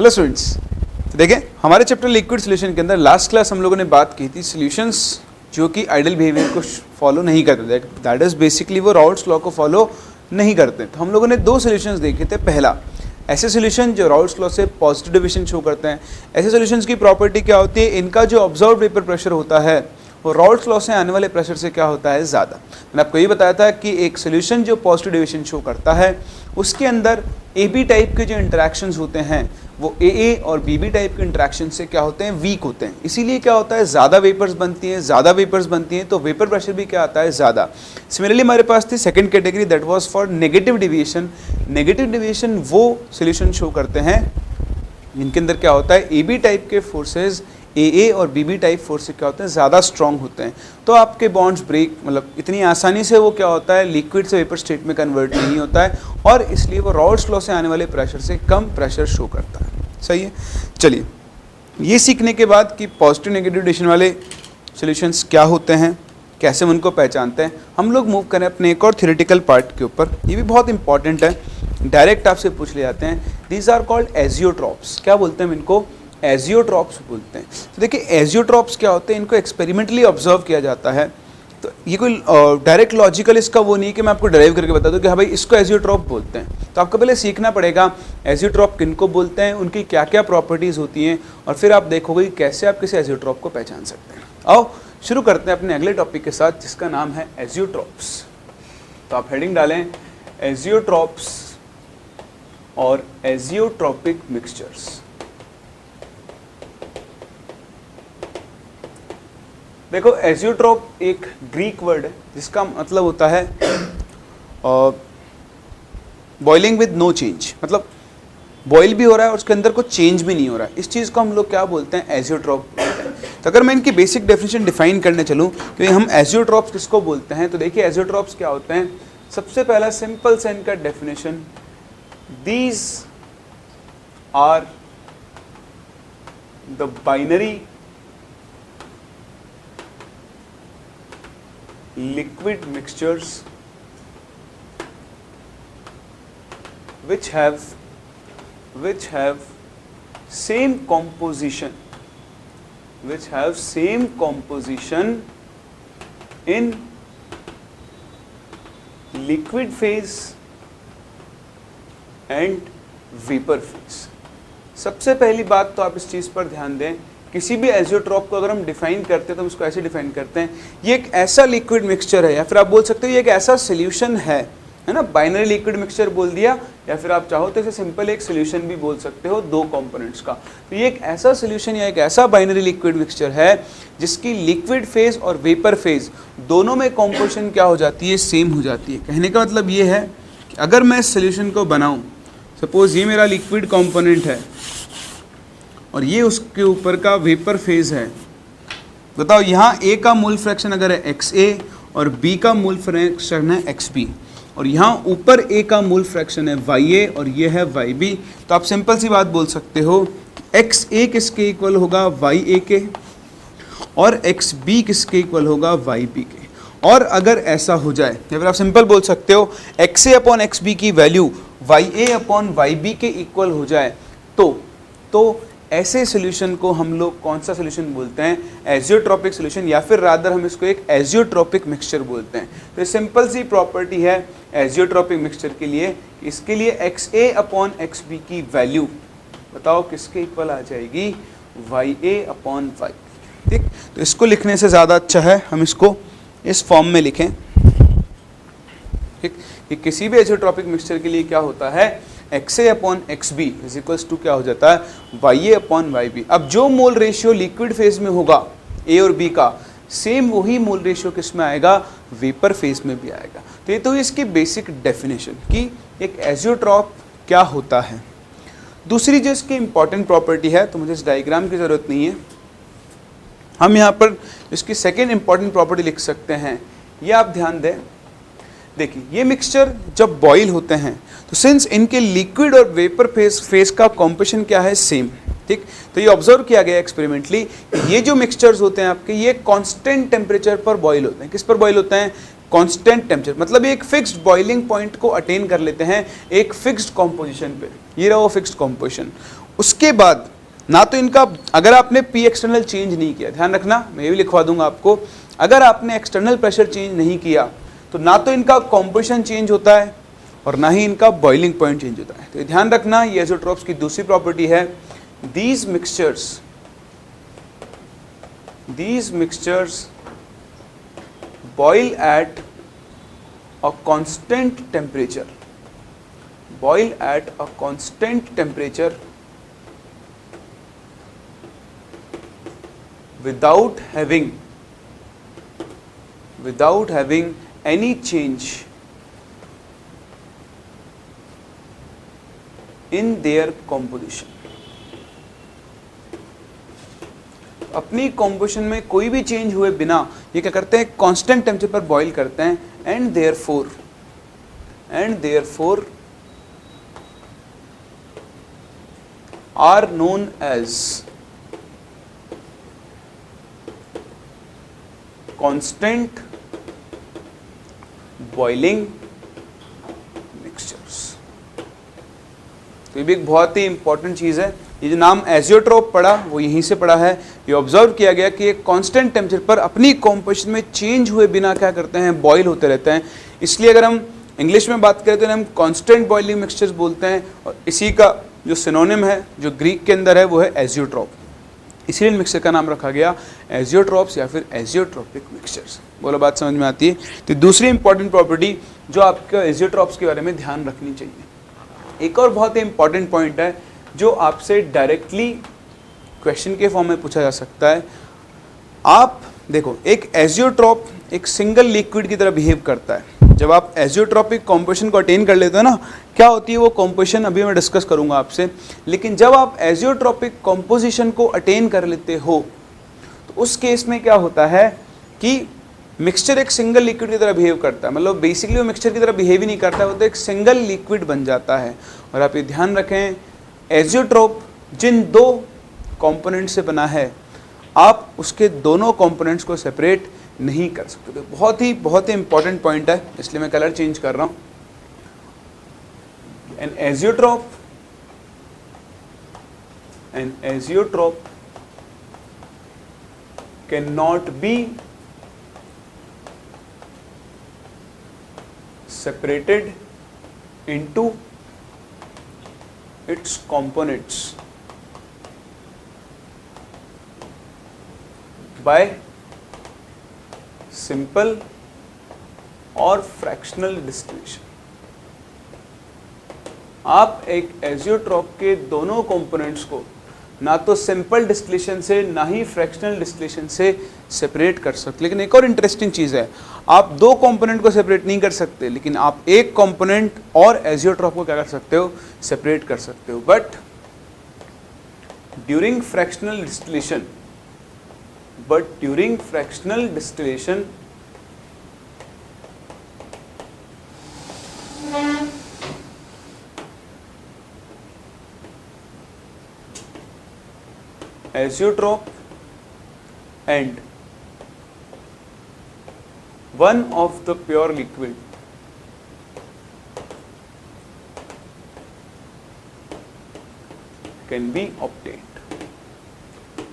Hello students, तो देखें हमारे चैप्टर लिक्विड सॉल्यूशन के अंदर लास्ट क्लास हम लोगों ने बात की थी सॉल्यूशंस जो कि आइडियल बिहेवियर को फॉलो नहीं करते, दैट इज बेसिकली वो राउल्ट्स लॉ को फॉलो नहीं करते। तो हम लोगों ने दो सॉल्यूशंस देखे थे। पहला, ऐसे सॉल्यूशन जो राउल्ट्स लॉ से पॉजिटिव डेविएशन शो करते हैं। ऐसे सॉल्यूशंस की प्रॉपर्टी क्या होती है, इनका जो ऑब्जर्व्ड वेपर प्रेशर होता है वो राउल्ट्स लॉ से आने वाले प्रेशर से क्या होता है, ज़्यादा। मैंने आपको ये बताया था कि एक सॉल्यूशन जो पॉजिटिव डेविएशन शो करता है उसके अंदर ए बी टाइप के जो इंटरेक्शंस होते हैं वो ए और बी टाइप के इंटरेक्शन से क्या होते हैं, वीक होते हैं। इसीलिए क्या होता है, ज़्यादा वेपर्स बनती हैं, तो वेपर प्रेशर भी क्या आता है, ज़्यादा। सिमिलरली हमारे पास थी second category, that was for negative deviation. Negative deviation वो सॉल्यूशन शो करते हैं जिनके अंदर क्या होता है, ए बी टाइप के फोर्सेज ए और बी टाइप फोर्स से क्या होते हैं, ज़्यादा स्ट्रॉन्ग होते हैं। तो आपके बॉन्ड्स ब्रेक, मतलब इतनी आसानी से वो क्या होता है, लिक्विड से वेपर स्टेट में कन्वर्ट नहीं होता है और इसलिए वो राउल्ट्स लॉ से आने वाले प्रेशर से कम प्रेशर शो करता है। सही है। चलिए, ये सीखने के बाद कि पॉजिटिव नेगेटिव डेविएशन वाले सॉल्यूशंस क्या होते हैं, कैसे हम उनको पहचानते हैं, हम लोग मूव करें अपने एक और थ्योरेटिकल पार्ट के ऊपर। ये भी बहुत इंपॉर्टेंट है, डायरेक्ट आपसे पूछ ले जाते हैं। These are called azeotropes. क्या बोलते हैं हम इनको, एजियोट्रॉप्स बोलते हैं। तो देखिए एजियोट्रॉप्स क्या होते हैं, इनको एक्सपेरिमेंटली ऑब्जर्व किया जाता है। तो ये कोई डायरेक्ट लॉजिकल इसका वो नहीं कि मैं आपको ड्राइव करके बता दूं कि हाँ भाई इसको एजियोट्रॉप बोलते हैं। तो आपको पहले सीखना पड़ेगा एजियोट्रॉप किनको बोलते हैं, उनकी क्या क्या प्रॉपर्टीज़ होती हैं, और फिर आप देखोगे कैसे आप किसी एजियोट्रॉप को पहचान सकते हैं। आओ शुरू करते हैं अपने अगले टॉपिक के साथ जिसका नाम है एजियोट्रॉप्स। तो आप हेडिंग डालें एजियोट्रॉप्स और एजियोट्रॉपिक मिक्सचर्स। देखो एजियोट्रॉप एक ग्रीक वर्ड है जिसका मतलब होता है बॉइलिंग विद नो चेंज, मतलब बॉयल भी हो रहा है और उसके अंदर कुछ चेंज भी नहीं हो रहा है। इस चीज़ को हम लोग क्या बोलते हैं, एजियोट्रॉप बोलते हैं। तो अगर मैं इनकी बेसिक डेफिनेशन डिफाइन करने चलूँ कि हम एजियोट्रॉप्स किसको बोलते हैं, तो देखिए एजियोट्रॉप्स क्या होते हैं। सबसे पहला सिंपल से इनका definition, these are the binary liquid mixtures which have same composition in liquid phase and vapor phase। सबसे पहली बात तो आप इस चीज पर ध्यान दें, किसी भी एजियोट्रॉप को अगर हम डिफाइन करते हैं तो हम इसको ऐसे डिफाइन करते हैं, ये एक ऐसा लिक्विड मिक्सचर है, या फिर आप बोल सकते हो ये एक ऐसा सोल्यूशन है ना। बाइनरी लिक्विड मिक्सचर बोल दिया, या फिर आप चाहो तो इसे सिंपल एक सोल्यूशन भी बोल सकते हो दो कंपोनेंट्स का। तो ये एक ऐसा सोल्यूशन या एक ऐसा बाइनरी लिक्विड मिक्सचर है जिसकी लिक्विड फेज और वेपर फेज दोनों में कॉम्पोजिशन क्या हो जाती है, सेम हो जाती है। कहने का मतलब ये है कि अगर मैं इस सोल्यूशन को बनाऊं, सपोज ये मेरा लिक्विड कॉम्पोनेंट है और ये उसके ऊपर का वेपर फेज है। बताओ यहाँ ए का मोल फ्रैक्शन अगर है एक्स ए और बी का मोल फ्रैक्शन है एक्स बी, और यहाँ ऊपर ए का मोल फ्रैक्शन है वाई ए और ये है वाई बी, तो आप सिंपल सी बात बोल सकते हो एक्स ए किसके इक्वल होगा, वाई ए के, और एक्स बी किसके इक्वल होगा, वाई बी के। और अगर ऐसा हो जाए, या फिर आप सिंपल बोल सकते हो x A upon X B की value Y A upon Y B के इक्वल हो जाए, तो ऐसे सॉल्यूशन को हम लोग कौन सा सॉल्यूशन बोलते हैं, एजियोट्रॉपिक सॉल्यूशन, या फिर रादर हम इसको एक एजियोट्रॉपिक मिक्सचर बोलते हैं। तो ये सिंपल सी प्रॉपर्टी है एजियोट्रॉपिक मिक्सचर के लिए। इसके लिए x A upon X B की वैल्यू बताओ किसके इक्वल आ जाएगी, वाई ए अपॉन वाई। ठीक, तो इसको लिखने से ज़्यादा अच्छा है हम इसको इस फॉर्म में लिखें। ठीक, कि किसी भी एजियोट्रॉपिक मिक्सचर के लिए क्या होता है, X A upon X B is equals to क्या हो जाता है, Y A upon Y B. अब जो मोल रेशियो लिक्विड फेज में होगा ए और बी का, सेम वही मोल रेशियो किस में आएगा, वेपर फेज में भी आएगा। तो ये तो इसकी बेसिक डेफिनेशन कि एक एजियोट्रॉप क्या होता है। दूसरी जो इसकी इंपॉर्टेंट प्रॉपर्टी है, तो मुझे इस डायग्राम की ज़रूरत नहीं है, हम यहाँ पर इसकी सेकेंड इंपॉर्टेंट प्रॉपर्टी लिख सकते हैं। ये आप ध्यान दें, देखिए ये मिक्सचर जब बॉईल होते हैं तो सिंस इनके लिक्विड और वेपर फेज का कॉम्पोजिशन क्या है, सेम। ठीक, तो ये ऑब्जर्व किया गया एक्सपेरिमेंटली, ये जो मिक्सचर्स होते हैं आपके, ये कांस्टेंट टेम्परेचर पर बॉईल होते हैं। किस पर बॉईल होते हैं, कांस्टेंट टेम्परेचर, मतलब एक फिक्स्ड बॉइलिंग पॉइंट को अटेन कर लेते हैं एक फिक्स्ड कॉम्पोजिशन पे। ये रहा वो फिक्स्ड कॉम्पोजिशन। उसके बाद ना तो इनका, अगर आपने पी एक्सटर्नल चेंज नहीं किया, ध्यान रखना मैं ये भी लिखवा दूंगा आपको, अगर आपने एक्सटर्नल प्रेशर चेंज नहीं किया तो ना तो इनका कॉम्पोजिशन चेंज होता है और ना ही इनका बॉइलिंग पॉइंट चेंज होता है। तो ये ध्यान रखना, ये एज़ोट्रोप्स की दूसरी प्रॉपर्टी है, these mixtures boil at a constant temperature, without having any change in their composition। अपनी कॉम्पोजिशन में कोई भी चेंज हुए बिना ये क्या करते हैं, कांस्टेंट टेम्परेचर पर बॉईल करते हैं, and therefore are known as constant boiling mixtures. तो ये भी एक बहुत ही इंपॉर्टेंट चीज है। ये जो नाम एज़ोट्रोप पड़ा वो यहीं से पड़ा है। ये ऑब्जर्व किया गया कि एक कांस्टेंट टेम्परेचर पर अपनी कॉम्पोजिशन में चेंज हुए बिना क्या करते हैं, बॉईल होते रहते हैं। इसलिए अगर हम इंग्लिश में बात करें तो हम कांस्टेंट बॉइलिंग मिक्सचर्स बोलते हैं, और इसी का जो सिनोनिम है जो ग्रीक के अंदर है वो है एज़ोट्रोप। इसीलिए मिक्सचर का नाम रखा गया एज़ोट्रोप्स या फिर एज़ोट्रोपिक मिक्सचर्स। बोलो बात समझ में आती है। तो दूसरी इंपॉर्टेंट प्रॉपर्टी जो आपको एज़ोट्रोप्स के बारे में ध्यान रखनी चाहिए, एक और बहुत ही इंपॉर्टेंट पॉइंट है जो आपसे डायरेक्टली क्वेश्चन के फॉर्म में पूछा जा सकता है। आप देखो, एक एज़ोट्रोप एक सिंगल लिक्विड की तरह बिहेव करता है। जब आप एज़ोट्रोपिक कॉम्पोजिशन को अटेन कर लेते हो ना, क्या होती है वो कॉम्पोजिशन अभी मैं डिस्कस करूंगा आपसे। लेकिन जब आप एज़ोट्रोपिक कॉम्पोजिशन को अटेन कर लेते हो तो उस केस में क्या होता है कि मिक्सचर एक सिंगल लिक्विड की तरह बिहेव करता है। मतलब बेसिकली वो मिक्सचर की तरह बिहेव ही नहीं करता है, वो तो एक सिंगल लिक्विड बन जाता है। और आप ये ध्यान रखें, एज़ोट्रोप जिन दो कंपोनेंट से बना है आप उसके दोनों कंपोनेंट्स को सेपरेट नहीं कर सकते। तो बहुत ही इंपॉर्टेंट पॉइंट है, इसलिए मैं कलर चेंज कर रहा हूं। An azeotrope can not be separated into its components by simple or fractional distillation। आप एक एज़ोट्रोप के दोनों कंपोनेंट्स को ना तो सिंपल डिस्टिलेशन से ना ही फ्रैक्शनल डिस्टिलेशन से सेपरेट कर सकते। लेकिन एक और इंटरेस्टिंग चीज़ है, आप दो कंपोनेंट को सेपरेट नहीं कर सकते, लेकिन आप एक कंपोनेंट और एज़ोट्रोप को क्या कर सकते हो, सेपरेट कर सकते हो। But during fractional distillation azeotrope and one of the pure liquid can be obtained।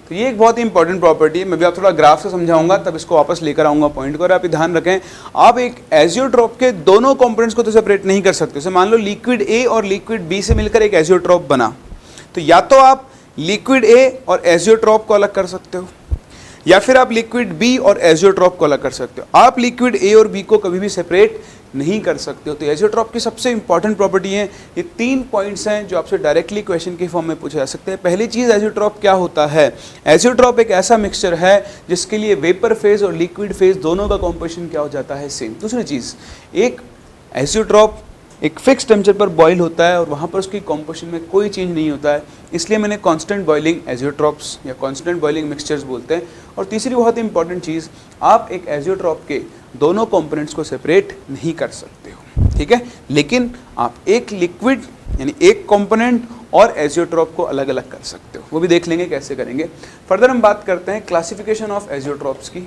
तो ये एक बहुत ही इंपॉर्टेंट प्रॉपर्टी है। मैं भी आप थोड़ा ग्राफ से समझाऊंगा, तब इसको वापस लेकर आऊंगा पॉइंट को। और आप ध्यान रखें, आप एक एज़ोट्रोप के दोनों कंपोनेंट्स को तो सेपरेट नहीं कर सकते। जैसे मान लो लिक्विड ए और लिक्विड बी से मिलकर एक एज़ोट्रोप बना, तो या तो आप लिक्विड ए और एज़ोट्रोप को अलग कर सकते हो, या फिर आप लिक्विड बी और एज़ोट्रोप को अलग कर सकते हो। आप लिक्विड ए और बी को कभी भी सेपरेट नहीं कर सकते हो। तो एज़ोट्रोप की सबसे इंपॉर्टेंट प्रॉपर्टी है, ये 3 पॉइंट्स हैं जो आपसे डायरेक्टली क्वेश्चन के फॉर्म में पूछे जा सकते हैं। पहली चीज़, एज़ोट्रोप क्या होता है। एज़ोट्रोप एक ऐसा मिक्सचर है जिसके लिए वेपर फेज और लिक्विड फेज दोनों का कॉम्पोजिशन क्या हो जाता है, सेम। दूसरी चीज़, एक एज़ोट्रोप एक फिक्स टेम्परेचर पर बॉईल होता है और वहाँ पर उसकी कॉम्पोजिशन में कोई चेंज नहीं होता है, इसलिए मैंने कांस्टेंट बॉइलिंग एज़ोट्रोप्स या कांस्टेंट बॉइलिंग मिक्सचर्स बोलते हैं। और तीसरी बहुत ही इंपॉर्टेंट चीज़, आप एक एज़ोट्रोप के दोनों कंपोनेंट्स को सेपरेट नहीं कर सकते हो, ठीक है। लेकिन आप एक लिक्विड यानी एक कंपोनेंट और एज़ोट्रोप को अलग अलग कर सकते हो, वो भी देख लेंगे कैसे करेंगे। फर्दर हम बात करते हैं क्लासिफिकेशन ऑफ एज़ोट्रोप्स की।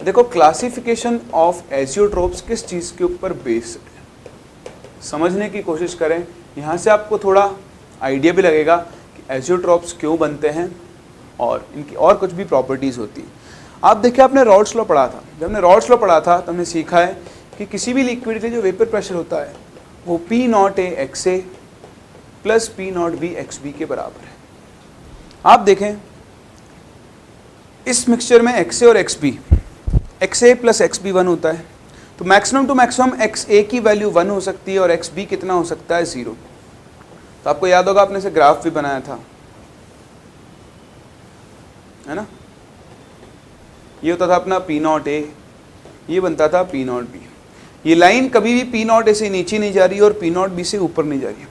देखो, क्लासिफिकेशन ऑफ एज़ोट्रोप्स किस चीज़ के ऊपर बेस्ड है, समझने की कोशिश करें। यहाँ से आपको थोड़ा आइडिया भी लगेगा कि एजियोट्रॉप्स क्यों बनते हैं और इनकी और कुछ भी प्रॉपर्टीज़ होती हैं। आप देखिए, आपने रॉल्स लॉ पढ़ा था। जब हमने रॉल्स लॉ पढ़ा था तो हमने सीखा है कि किसी भी लिक्विड के जो वेपर प्रेशर होता है वो P0A XA plus P0B XB के बराबर है। आप देखें इस मिक्सचर में XA और XB, XA प्लस XB 1 होता है, तो मैक्सिमम टू मैक्सिमम XA की वैल्यू 1 हो सकती है और XB कितना हो सकता है 0। तो आपको याद होगा आपने से ग्राफ भी बनाया था, है ना। ये होता था अपना P0A, ये बनता था P0B। ये लाइन कभी भी P0A से नीचे नहीं जा रही और P0B से ऊपर नहीं जा रही है।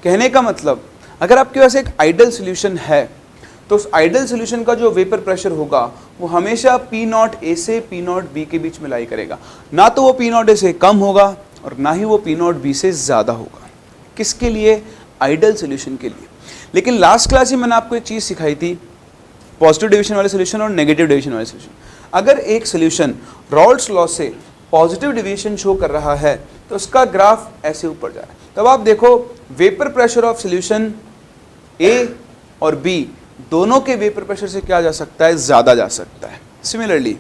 कहने का मतलब अगर आपके पास एक आइडल सॉल्यूशन है तो उस आइडल सॉल्यूशन का जो वेपर प्रेशर होगा वो हमेशा P0A से P0B के बीच में लाई करेगा, ना तो वो P0A से कम होगा और ना ही वो P0B से ज़्यादा होगा। किसके लिए? आइडल सॉल्यूशन के लिए। लेकिन लास्ट क्लास ही मैंने आपको एक चीज़ सिखाई थी, पॉजिटिव डेविएशन वाले सॉल्यूशन और नेगेटिव डेविएशन वाले सॉल्यूशन। अगर एक सॉल्यूशन रॉल्स लॉ से पॉजिटिव डेविएशन शो कर रहा है तो उसका ग्राफ ऐसे ऊपर जा रहा है। तब आप देखो vapour pressure of solution A और B दोनों के वेपर प्रेशर से क्या जा सकता है? ज़्यादा जा सकता है। सिमिलरली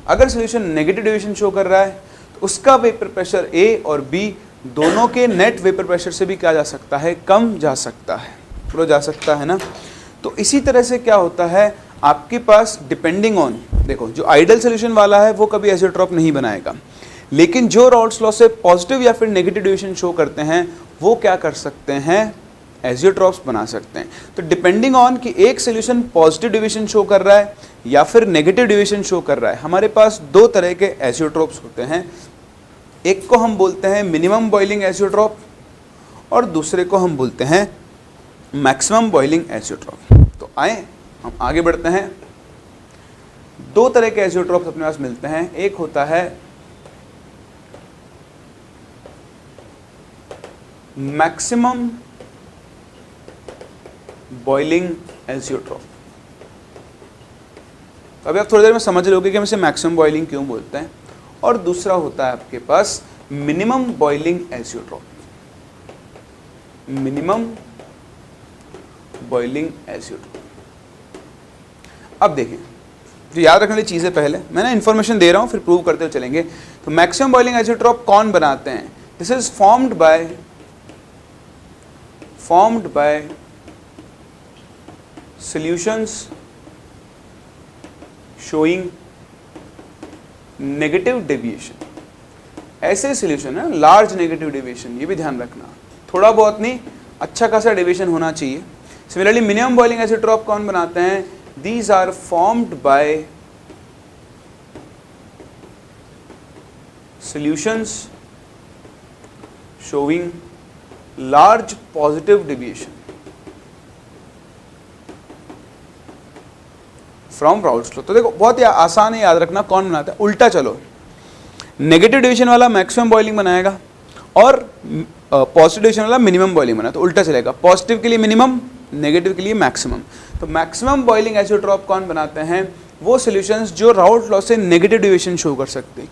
अगर सॉल्यूशन नेगेटिव डेविएशन शो कर रहा है तो उसका वेपर प्रेशर A और B दोनों के नेट वेपर प्रेशर से भी क्या जा सकता है? कम जा सकता है, फ्लो जा सकता है ना। तो इसी तरह से क्या होता है आपके पास, डिपेंडिंग ऑन, देखो जो आइडल सॉल्यूशन वाला है वो कभी एजियोट्रॉप नहीं बनाएगा, लेकिन जो रॉल्स लॉ से पॉजिटिव या फिर नेगेटिव डेविएशन शो करते हैं वो क्या कर सकते हैं? एजियोट्रॉप्स बना सकते हैं। तो डिपेंडिंग ऑन कि एक सॉल्यूशन पॉजिटिव डेविएशन शो कर रहा है या फिर नेगेटिव डेविएशन शो कर रहा है, हमारे पास दो तरह के एजियोट्रॉप्स होते हैं। एक को हम बोलते हैं मिनिमम बॉइलिंग एजियोट्रॉप और दूसरे को हम बोलते हैं मैक्सिमम बॉइलिंग एजियोट्रॉप। तो आए हम आगे बढ़ते हैं। दो तरह के एजियोट्रॉप्स अपने पास मिलते हैं। एक होता है मैक्सिमम बॉइलिंग एजियोट्रॉप। अभी आप थोड़ी देर में समझ लोगे कि हम इसे मैक्सिमम बॉइलिंग क्यों बोलते हैं। और दूसरा होता है आपके पास minimum boiling azeotrope, minimum boiling azeotrope. अब देखिए, जो याद रखने वाली चीज़ें, पहले मैंने इन्फॉर्मेशन दे रहा हूँ फिर प्रूव करते हुए चलेंगे। तो मैक्सिमम बॉइलिंग एजियोट्रॉप कौन बनाते हैं? This is formed by solutions showing negative deviation. ऐसे सॉल्यूशन है लार्ज नेगेटिव डेविएशन, ये भी ध्यान रखना, थोड़ा बहुत नहीं, अच्छा खासा डेविएशन होना चाहिए। सिमिलरली मिनिमम बॉइलिंग एजियोट्रॉप कौन बनाते हैं? These are formed by solutions showing large positive deviation from Raoult's law। तो देखो बहुत ही आसान है याद रखना कौन बनाता है। उल्टा चलो, नेगेटिव डेविएशन वाला मैक्सिमम बॉइलिंग बनाएगा और पॉजिटिव डेविएशन वाला मिनिमम बॉइलिंग बनाएगा। तो उल्टा चलेगा, पॉजिटिव के लिए मिनिमम, नेगेटिव के लिए मैक्सिमम। तो मैक्सिमम बॉइलिंग एजियोट्रॉप कौन बनाते हैं? वो सॉल्यूशंस जो राउल्ट लॉ से नेगेटिव डेविएशन शो कर सकते हैं।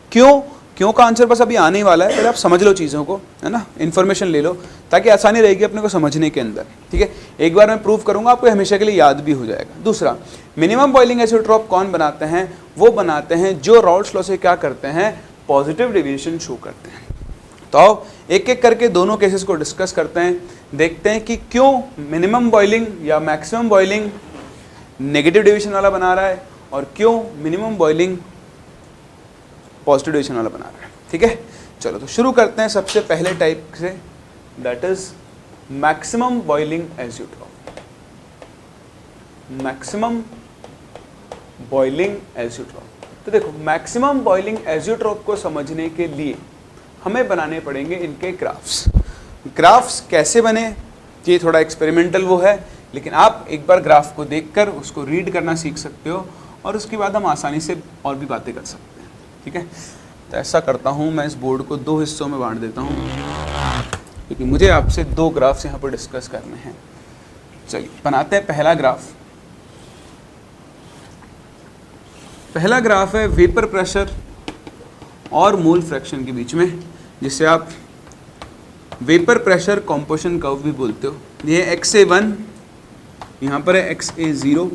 क्यों का आंसर बस अभी आने ही वाला है, पहले आप समझ लो चीज़ों को, है ना, इन्फॉर्मेशन ले लो ताकि आसानी रहेगी अपने को समझने के अंदर। ठीक है, एक बार मैं प्रूव करूंगा, आपको हमेशा के लिए याद भी हो जाएगा। दूसरा, मिनिमम बॉइलिंग एजियोट्रॉप कौन बनाते हैं? वो बनाते हैं जो राउल्ट लॉ से क्या करते हैं? पॉजिटिव डेविएशन शो करते हैं। तो आओ एक एक करके दोनों केसेस को डिस्कस करते हैं, देखते हैं कि क्यों मिनिमम बॉइलिंग या मैक्सिमम बॉइलिंग नेगेटिव डेविएशन वाला बना रहा है और क्यों मिनिमम बॉइलिंग पॉजिटिव डेविएशन वाला बना रहा है। ठीक है, चलो तो शुरू करते हैं सबसे पहले टाइप से, that is maximum boiling azeotrope. Maximum boiling azeotrope. तो देखो, मैक्सिमम बॉइलिंग एजियोट्रॉप को समझने के लिए हमें बनाने पड़ेंगे इनके ग्राफ्स। ग्राफ्स कैसे बने, ये थोड़ा एक्सपेरिमेंटल वो है, लेकिन आप एक बार ग्राफ को देखकर उसको रीड करना सीख सकते हो और उसके बाद हम आसानी से और भी बातें कर सकते हैं। ठीक है, तो ऐसा करता हूँ, मैं इस बोर्ड को दो हिस्सों में बांट देता हूँ क्योंकि मुझे आपसे दो ग्राफ्स यहाँ पर डिस्कस करने हैं। चलिए बनाते हैं पहला ग्राफ। पहला ग्राफ है वेपर प्रेशर और मोल फ्रैक्शन के बीच में, जिसे आप वेपर प्रेशर कॉम्पोजिशन कर्व भी बोलते हो। ये XA1, यहाँ पर है XA0,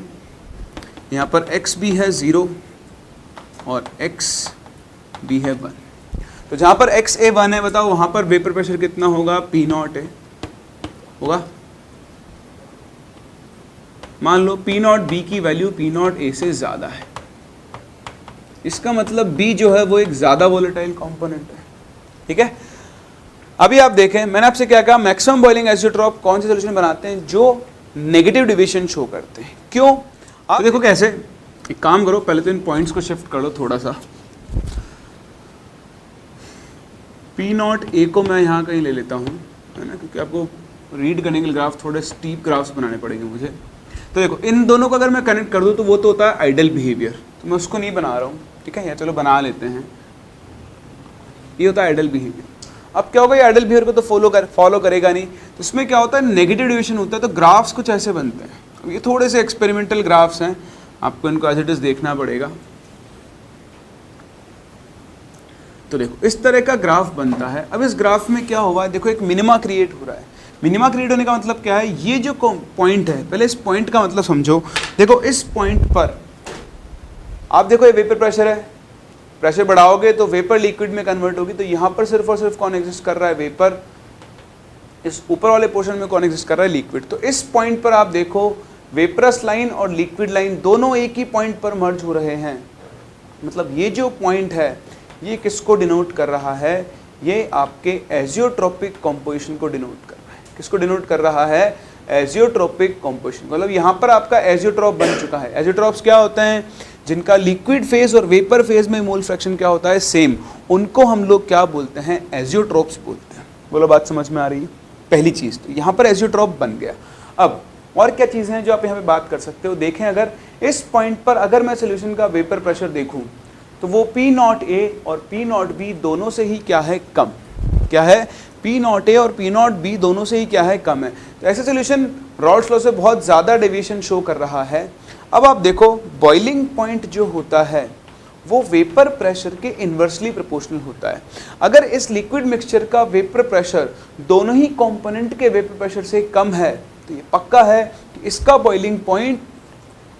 यहाँ पर X भी है 0 और X भी है 1। तो जहाँ पर XA1 है बताओ वहाँ पर वेपर प्रेशर कितना होगा? P0 है, होगा। मान लो P0 B की वैल्यू P0 A से ज़्यादा है, इसका मतलब B जो है वो एक ज़्यादा वोलेटाइल कंपोनेंट है, ठीक है। अभी आप देखें मैंने आपसे क्या कहा, मैक्सिमम बॉइलिंग आइसोट्रॉप कौन से सोल्यूशन बनाते हैं? जो नेगेटिव डेविएशन शो करते हैं। क्यों? आप देखो कैसे, एक काम करो पहले तो इन पॉइंट्स को शिफ्ट कर लो थोड़ा सा। P0 A को मैं यहाँ कहीं ले लेता हूँ, है ना, क्योंकि आपको रीड करने के लिए ग्राफ थोड़े स्टीप ग्राफ्स बनाने पड़ेंगे मुझे। तो देखो इन दोनों को अगर मैं कनेक्ट कर दूँ तो वो तो होता है आइडल बिहेवियर, तो मैं उसको नहीं बना रहा हूँ, ठीक है, या चलो बना लेते हैं। ये होता है आइडल बिहेवियर। अब क्या होगा, ये आइडल बिहेवियर को तो फॉलो करेगा नहीं, तो इसमें क्या होता है, नेगेटिव डेविएशन होता है, तो ग्राफ्स कुछ ऐसे बनते हैं। अब ये थोड़े से एक्सपेरिमेंटल ग्राफ्स हैं, आपको इनको एज इट इज देखना पड़ेगा। तो देखो इस तरह का ग्राफ बनता है। अब इस ग्राफ में क्या हुआ है, देखो एक मिनिमा क्रिएट हो रहा है। मिनिमा क्रिएट होने का मतलब क्या है, ये जो पॉइंट है, पहले इस पॉइंट का मतलब समझो। देखो इस पॉइंट पर आप देखो ये वेपर प्रेशर है, प्रेशर बढ़ाओगे तो वेपर लिक्विड में कन्वर्ट होगी, तो यहाँ पर सिर्फ और सिर्फ कौन एग्जिस्ट कर रहा है, वेपर। इस ऊपर वाले पोर्शन में कौन एग्जिस्ट कर रहा है, लिक्विड। तो इस पॉइंट पर आप देखो वेपरस लाइन और लिक्विड लाइन दोनों एक ही पॉइंट पर मर्ज हो रहे हैं। मतलब ये जो पॉइंट है ये किसको डिनोट कर रहा है, ये आपके एजियोट्रोपिक कॉम्पोजिशन को डिनोट कर रहा है। किसको डिनोट कर रहा है, एजियोट्रोपिक कॉम्पोजिशन। मतलब यहाँ पर आपका एजियोट्रोप बन चुका है। एजियोट्रोप्स क्या होते हैं, जिनका लिक्विड फेज और वेपर फेज में मोल फ्रैक्शन क्या होता है, सेम, उनको हम लोग क्या बोलते हैं, एजियोट्रोप्स बोलते हैं। बोलो बात समझ में आ रही है? पहली चीज़ तो यहाँ पर एजियोट्रोप बन गया। अब और क्या चीज़ें हैं जो आप यहाँ पे बात कर सकते हो, देखें अगर इस पॉइंट पर अगर मैं सोल्यूशन का वेपर प्रेशर देखूँ तो वो P0 A और P0 B दोनों से ही क्या है, कम। क्या है, P0 A और P0 B दोनों से ही क्या है, कम है। तो ऐसे सोल्यूशन रॉल्स लॉ से बहुत ज़्यादा डेविएशन शो कर रहा है। अब आप देखो बॉइलिंग पॉइंट जो होता है वो वेपर प्रेशर के इन्वर्सली प्रोपोर्शनल होता है। अगर इस लिक्विड मिक्सचर का वेपर प्रेशर दोनों ही कंपोनेंट के वेपर प्रेशर से कम है तो ये पक्का है कि इसका बॉइलिंग पॉइंट,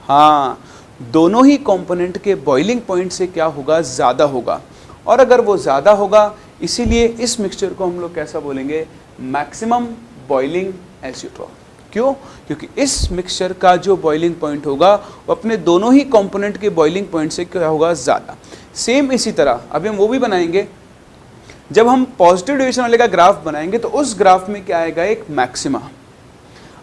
हाँ, दोनों ही कंपोनेंट के बॉइलिंग पॉइंट से क्या होगा, ज़्यादा होगा। और अगर वो ज़्यादा होगा, इसीलिए इस मिक्सचर को हम लोग कैसा बोलेंगे, मैक्सिमम बॉइलिंग एजियोट्रॉप। क्यों? क्योंकि इस मिक्सचर का जो बॉइलिंग पॉइंट होगा वो अपने दोनों ही कंपोनेंट के बॉइलिंग पॉइंट से क्या होगा, ज़्यादा। सेम इसी तरह अभी हम वो भी बनाएंगे, जब हम पॉजिटिव डेविएशन वाले का ग्राफ बनाएंगे तो उस ग्राफ में क्या आएगा, एक मैक्सिमा।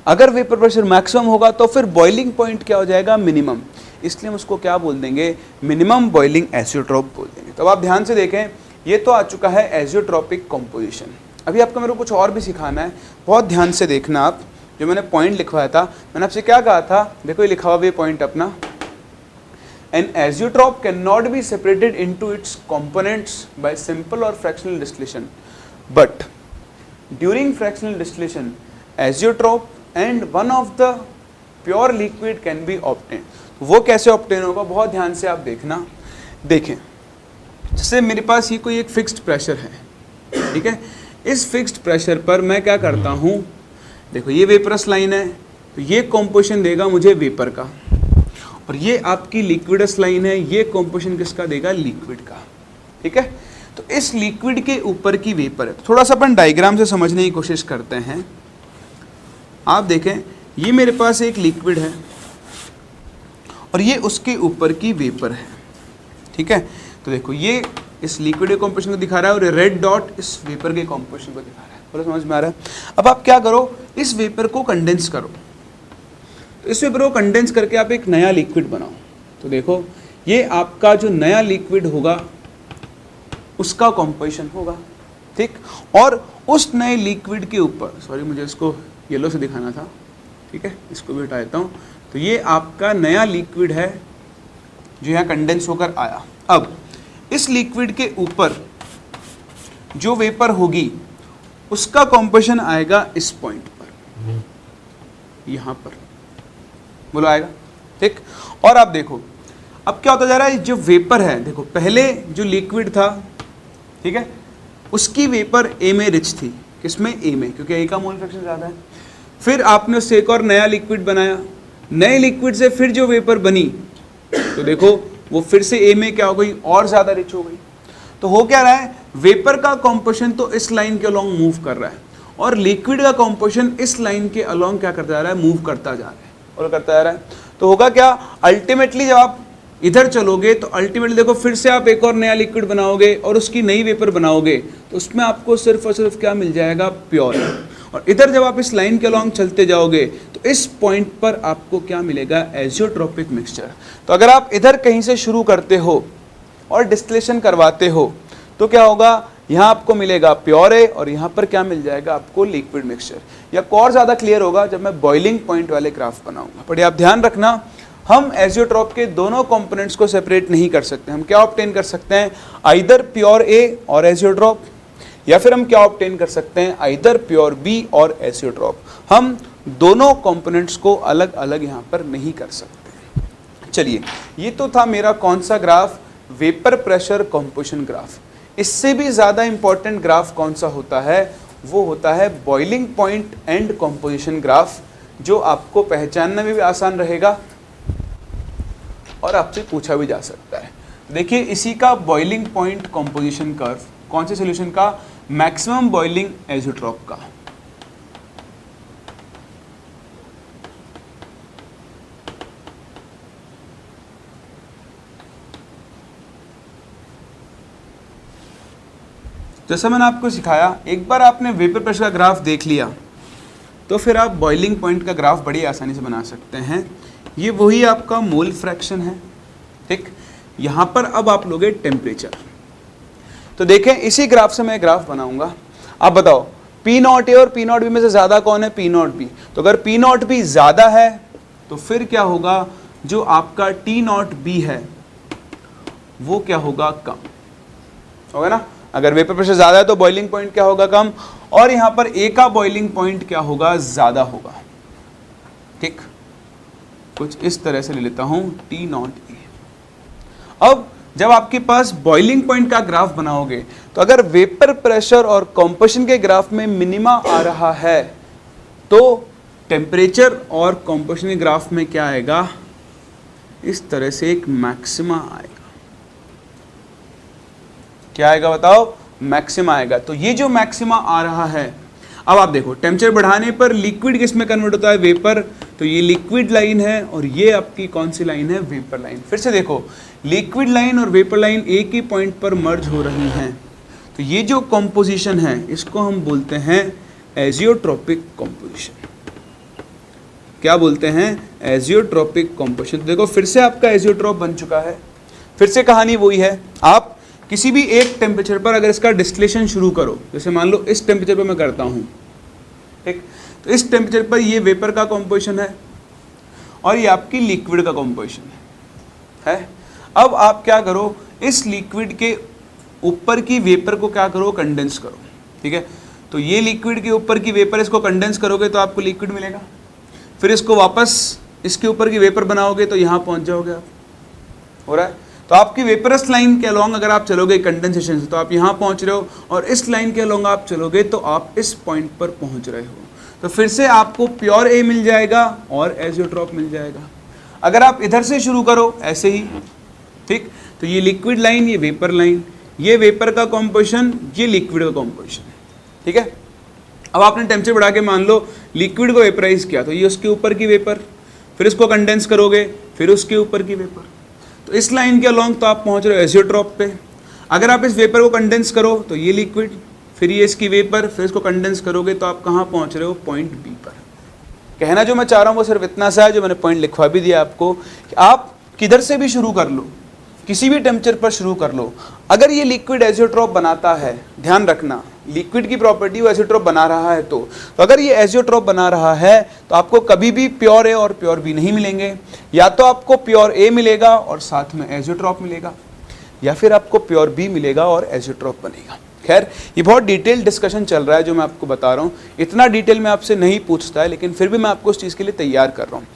अगर वेपर प्रेशर मैक्सिमम होगा तो फिर बॉइलिंग पॉइंट क्या हो जाएगा, मिनिमम। इसलिए हम उसको क्या बोल देंगे, मिनिमम बॉइलिंग एजियोट्रॉप बोल देंगे। तो आप ध्यान से देखें, ये तो आ चुका है एजियोट्रॉपिक कॉम्पोजिशन। अभी आपको मेरे को कुछ और भी सिखाना है, बहुत ध्यान से देखना आप। जो मैंने पॉइंट लिखवाया था, मैंने आपसे क्या कहा था, देखो ये लिखा हुआ ये पॉइंट अपना, an azeotrope can not be separated into its components by simple और fractional distillation, but during fractional distillation azeotrope and one of the pure liquid can be obtain. वो कैसे ऑब्टेन होगा, बहुत ध्यान से आप देखना। देखें जैसे मेरे पास ये कोई एक फिक्स्ड प्रेशर है, ठीक है, इस फिक्स्ड प्रेशर पर मैं क्या करता हूँ, देखो ये वेपरस लाइन है, तो ये कॉम्पोजिशन देगा मुझे वेपर का, और ये आपकी लिक्विडस लाइन है, ये कॉम्पोजिशन किसका देगा, लिक्विड का, ठीक है। तो इस लिक्विड के ऊपर की वेपर है। तो थोड़ा सा अपन डायग्राम से समझने की कोशिश करते हैं। आप देखें ये मेरे पास एक लिक्विड है और ये उसके ऊपर की वेपर है, ठीक है। तो देखो ये इस लिक्विड के कॉम्पोजिशन को दिखा रहा है और रेड डॉट इस वेपर के कॉम्पोजिशन को दिखा रहा है। बोलो समझ में आ रहा है? अब आप क्या करो, इस वेपर को कंडेंस करो। तो इस वेपर को कंडेंस करके आप एक नया लिक्विड बनाओ। तो देखो ये आपका जो नया लिक्विड होगा उसका कॉम्पोजिशन होगा, ठीक। और उस नए लिक्विड के ऊपर, सॉरी मुझे इसको येलो से दिखाना था, ठीक है, इसको भी हटा देता हूँ। तो ये आपका नया लिक्विड है जो यहाँ कंडेंस होकर आया। अब इस लिक्विड के ऊपर जो वेपर होगी उसका कॉम्पोजिशन आएगा इस पॉइंट पर, यहाँ पर, बोलो आएगा, ठीक। और आप देखो अब क्या होता जा रहा है, जो वेपर है, देखो पहले जो लिक्विड था, ठीक है, उसकी वेपर ए में रिच थी, किसमें, ए में, क्योंकि ए का मोल फ्रैक्शन ज़्यादा है। फिर आपने उससे एक और नया लिक्विड बनाया, नए लिक्विड से फिर जो वेपर बनी तो देखो वो फिर से ए में क्या हो गई, और ज़्यादा रिच हो गई। तो हो क्या रहा है, वेपर का कॉम्पोजिशन तो इस लाइन के अलोंग मूव कर रहा है और लिक्विड का कॉम्पोजिशन इस लाइन के अलोंग क्या करता जा रहा है, मूव करता जा रहा है और करता जा रहा है। तो होगा क्या, अल्टीमेटली जब आप इधर चलोगे तो अल्टीमेटली देखो फिर से आप एक और नया लिक्विड बनाओगे और उसकी नई वेपर बनाओगे तो उसमें आपको सिर्फ और सिर्फ क्या मिल जाएगा, प्योर। और इधर जब आप इस लाइन के अलोंग चलते जाओगे तो इस पॉइंट पर आपको क्या मिलेगा, एजियोट्रोपिक मिक्सचर। तो अगर आप इधर कहीं से शुरू करते हो और डिस्टिलेशन करवाते हो तो क्या होगा, यहाँ आपको मिलेगा प्योर ए और यहाँ पर क्या मिल जाएगा आपको, लिक्विड मिक्सचर। या और ज़्यादा क्लियर होगा जब मैं बॉइलिंग पॉइंट वाले ग्राफ बनाऊंगा। पर आप ध्यान रखना, हम एजियोट्रॉप के दोनों कंपोनेंट्स को सेपरेट नहीं कर सकते। हम क्या ऑब्टेन कर सकते हैं, आइदर प्योर ए और एजियोट्रॉप, या फिर हम क्या ऑब्टेन कर सकते हैं, आइदर प्योर बी और एजियोट्रॉप। हम दोनों कंपोनेंट्स को अलग अलग यहाँ पर नहीं कर सकते। चलिए, ये तो था मेरा कौन सा graph, vapour pressure composition graph. इससे भी ज़्यादा इंपॉर्टेंट ग्राफ कौन सा होता है, वो होता है boiling point and composition graph, जो आपको पहचानना भी आसान रहेगा और आपसे पूछा भी जा सकता है। देखिए, इसी का बॉइलिंग पॉइंट कंपोजिशन कर्व, कौन से सॉल्यूशन का, मैक्सिमम बॉइलिंग एजियोट्रॉप का। जैसा मैंने आपको सिखाया, एक बार आपने वेपर प्रेशर का ग्राफ देख लिया तो फिर आप बॉइलिंग पॉइंट का ग्राफ बड़ी आसानी से बना सकते हैं। ये वही आपका मोल फ्रैक्शन है, ठीक। यहाँ पर अब आप लोगे टेम्परेचर। तो देखें, इसी ग्राफ से मैं ग्राफ बनाऊंगा। आप बताओ, पी नॉट ए और पी नॉट बी में से ज़्यादा कौन है, पी नॉट बी। तो अगर पी नॉट बी ज़्यादा है तो फिर क्या होगा, जो आपका टी नॉट बी है वो क्या होगा, कम होगा ना। अगर वेपर प्रेशर ज़्यादा है तो बॉइलिंग पॉइंट क्या होगा, कम। और यहाँ पर ए का बॉइलिंग पॉइंट क्या होगा, ज़्यादा होगा, ठीक। कुछ इस तरह से ले लेता हूँ, टी नॉट ए। अब जब आपके पास बॉइलिंग पॉइंट का ग्राफ बनाओगे तो अगर वेपर प्रेशर और कंपोजिशन के ग्राफ में मिनिमा आ रहा है तो टेम्परेचर और कंपोजिशन के ग्राफ में क्या आएगा, इस तरह से एक मैक्सिमा आएगा। क्या आएगा बताओ, मैक्सिमा आएगा। तो ये जो मैक्सिमा आ रहा है, अब आप देखो टेम्परेचर बढ़ाने पर लिक्विड किस में कन्वर्ट होता है, वेपर। तो ये लिक्विड लाइन है और ये आपकी कौन सी लाइन है, वेपर लाइन। फिर से देखो, लिक्विड लाइन और वेपर लाइन एक ही पॉइंट पर मर्ज हो रही हैं। तो ये जो कॉम्पोजिशन है इसको हम बोलते हैं एजियोट्रोपिक कॉम्पोजिशन। क्या बोलते हैं, एजियोट्रोपिक कॉम्पोजिशन। देखो फिर से आपका एजियोट्रोप बन चुका है। फिर से कहानी वही है, आप किसी भी एक टेम्परेचर पर अगर इसका डिस्टिलेशन शुरू करो, जैसे मान लो इस टेम्परेचर पर मैं करता हूँ, ठीक। तो इस टेम्परेचर पर ये वेपर का कॉम्पोजिशन है और ये आपकी लिक्विड का कॉम्पोजिशन है। अब आप क्या करो, इस लिक्विड के ऊपर की वेपर को क्या करो, कंडेंस करो, ठीक है। तो ये लिक्विड के ऊपर की वेपर, इसको कंडेंस करोगे तो आपको लिक्विड मिलेगा। फिर इसको वापस इसके ऊपर की वेपर बनाओगे तो यहाँ पहुँच जाओगे आप, हो रहा है। तो आपकी वेपरस लाइन के अलोंग अगर आप चलोगे कंडेंसेशन से तो आप यहाँ पहुँच रहे हो, और इस लाइन के अलोंग आप चलोगे तो आप इस पॉइंट पर पहुँच रहे हो। तो फिर से आपको प्योर ए मिल जाएगा और एजियोट्रॉप मिल जाएगा। अगर आप इधर से शुरू करो ऐसे ही, ठीक। तो ये लिक्विड लाइन, ये वेपर लाइन, ये वेपर का कॉम्पोजिशन, ये लिक्विड का कॉम्पोजिशन, ठीक है। अब आपने टेम्परेचर बढ़ा के मान लो लिक्विड को वेपराइज किया, तो ये उसके ऊपर की वेपर, फिर इसको कंडेंस करोगे, फिर उसके ऊपर की वेपर। तो इस लाइन के अलोंग तो आप पहुंच रहे हो एजियोट्रॉप पे। अगर आप इस वेपर को कंडेंस करो तो ये लिक्विड, फिर ये इसकी वेपर, फिर इसको कंडेंस करोगे तो आप कहाँ पहुंच रहे हो, पॉइंट बी पर। कहना जो मैं चाह रहा हूँ वो सिर्फ इतना सा है, जो मैंने पॉइंट लिखवा भी दिया आपको, कि आप किधर से भी शुरू कर लो, किसी भी टेम्परेचर पर शुरू कर लो। अगर ये लिक्विड एजियोट्रॉप बनाता है, ध्यान रखना लिक्विड की प्रॉपर्टी वो एजियोट्रॉप बना रहा है, तो अगर ये एजियोट्रॉप बना रहा है तो आपको कभी भी प्योर ए और प्योर बी नहीं मिलेंगे। या तो आपको प्योर ए मिलेगा और साथ में एजियोट्रॉप मिलेगा, या फिर आपको प्योर बी मिलेगा और एजियोट्रॉप बनेगा। खैर, ये बहुत डिटेल डिस्कशन चल रहा है जो मैं आपको बता रहा हूँ। इतना डिटेल में आपसे नहीं पूछता है, लेकिन फिर भी मैं आपको उस चीज़ के लिए तैयार कर रहा हूँ।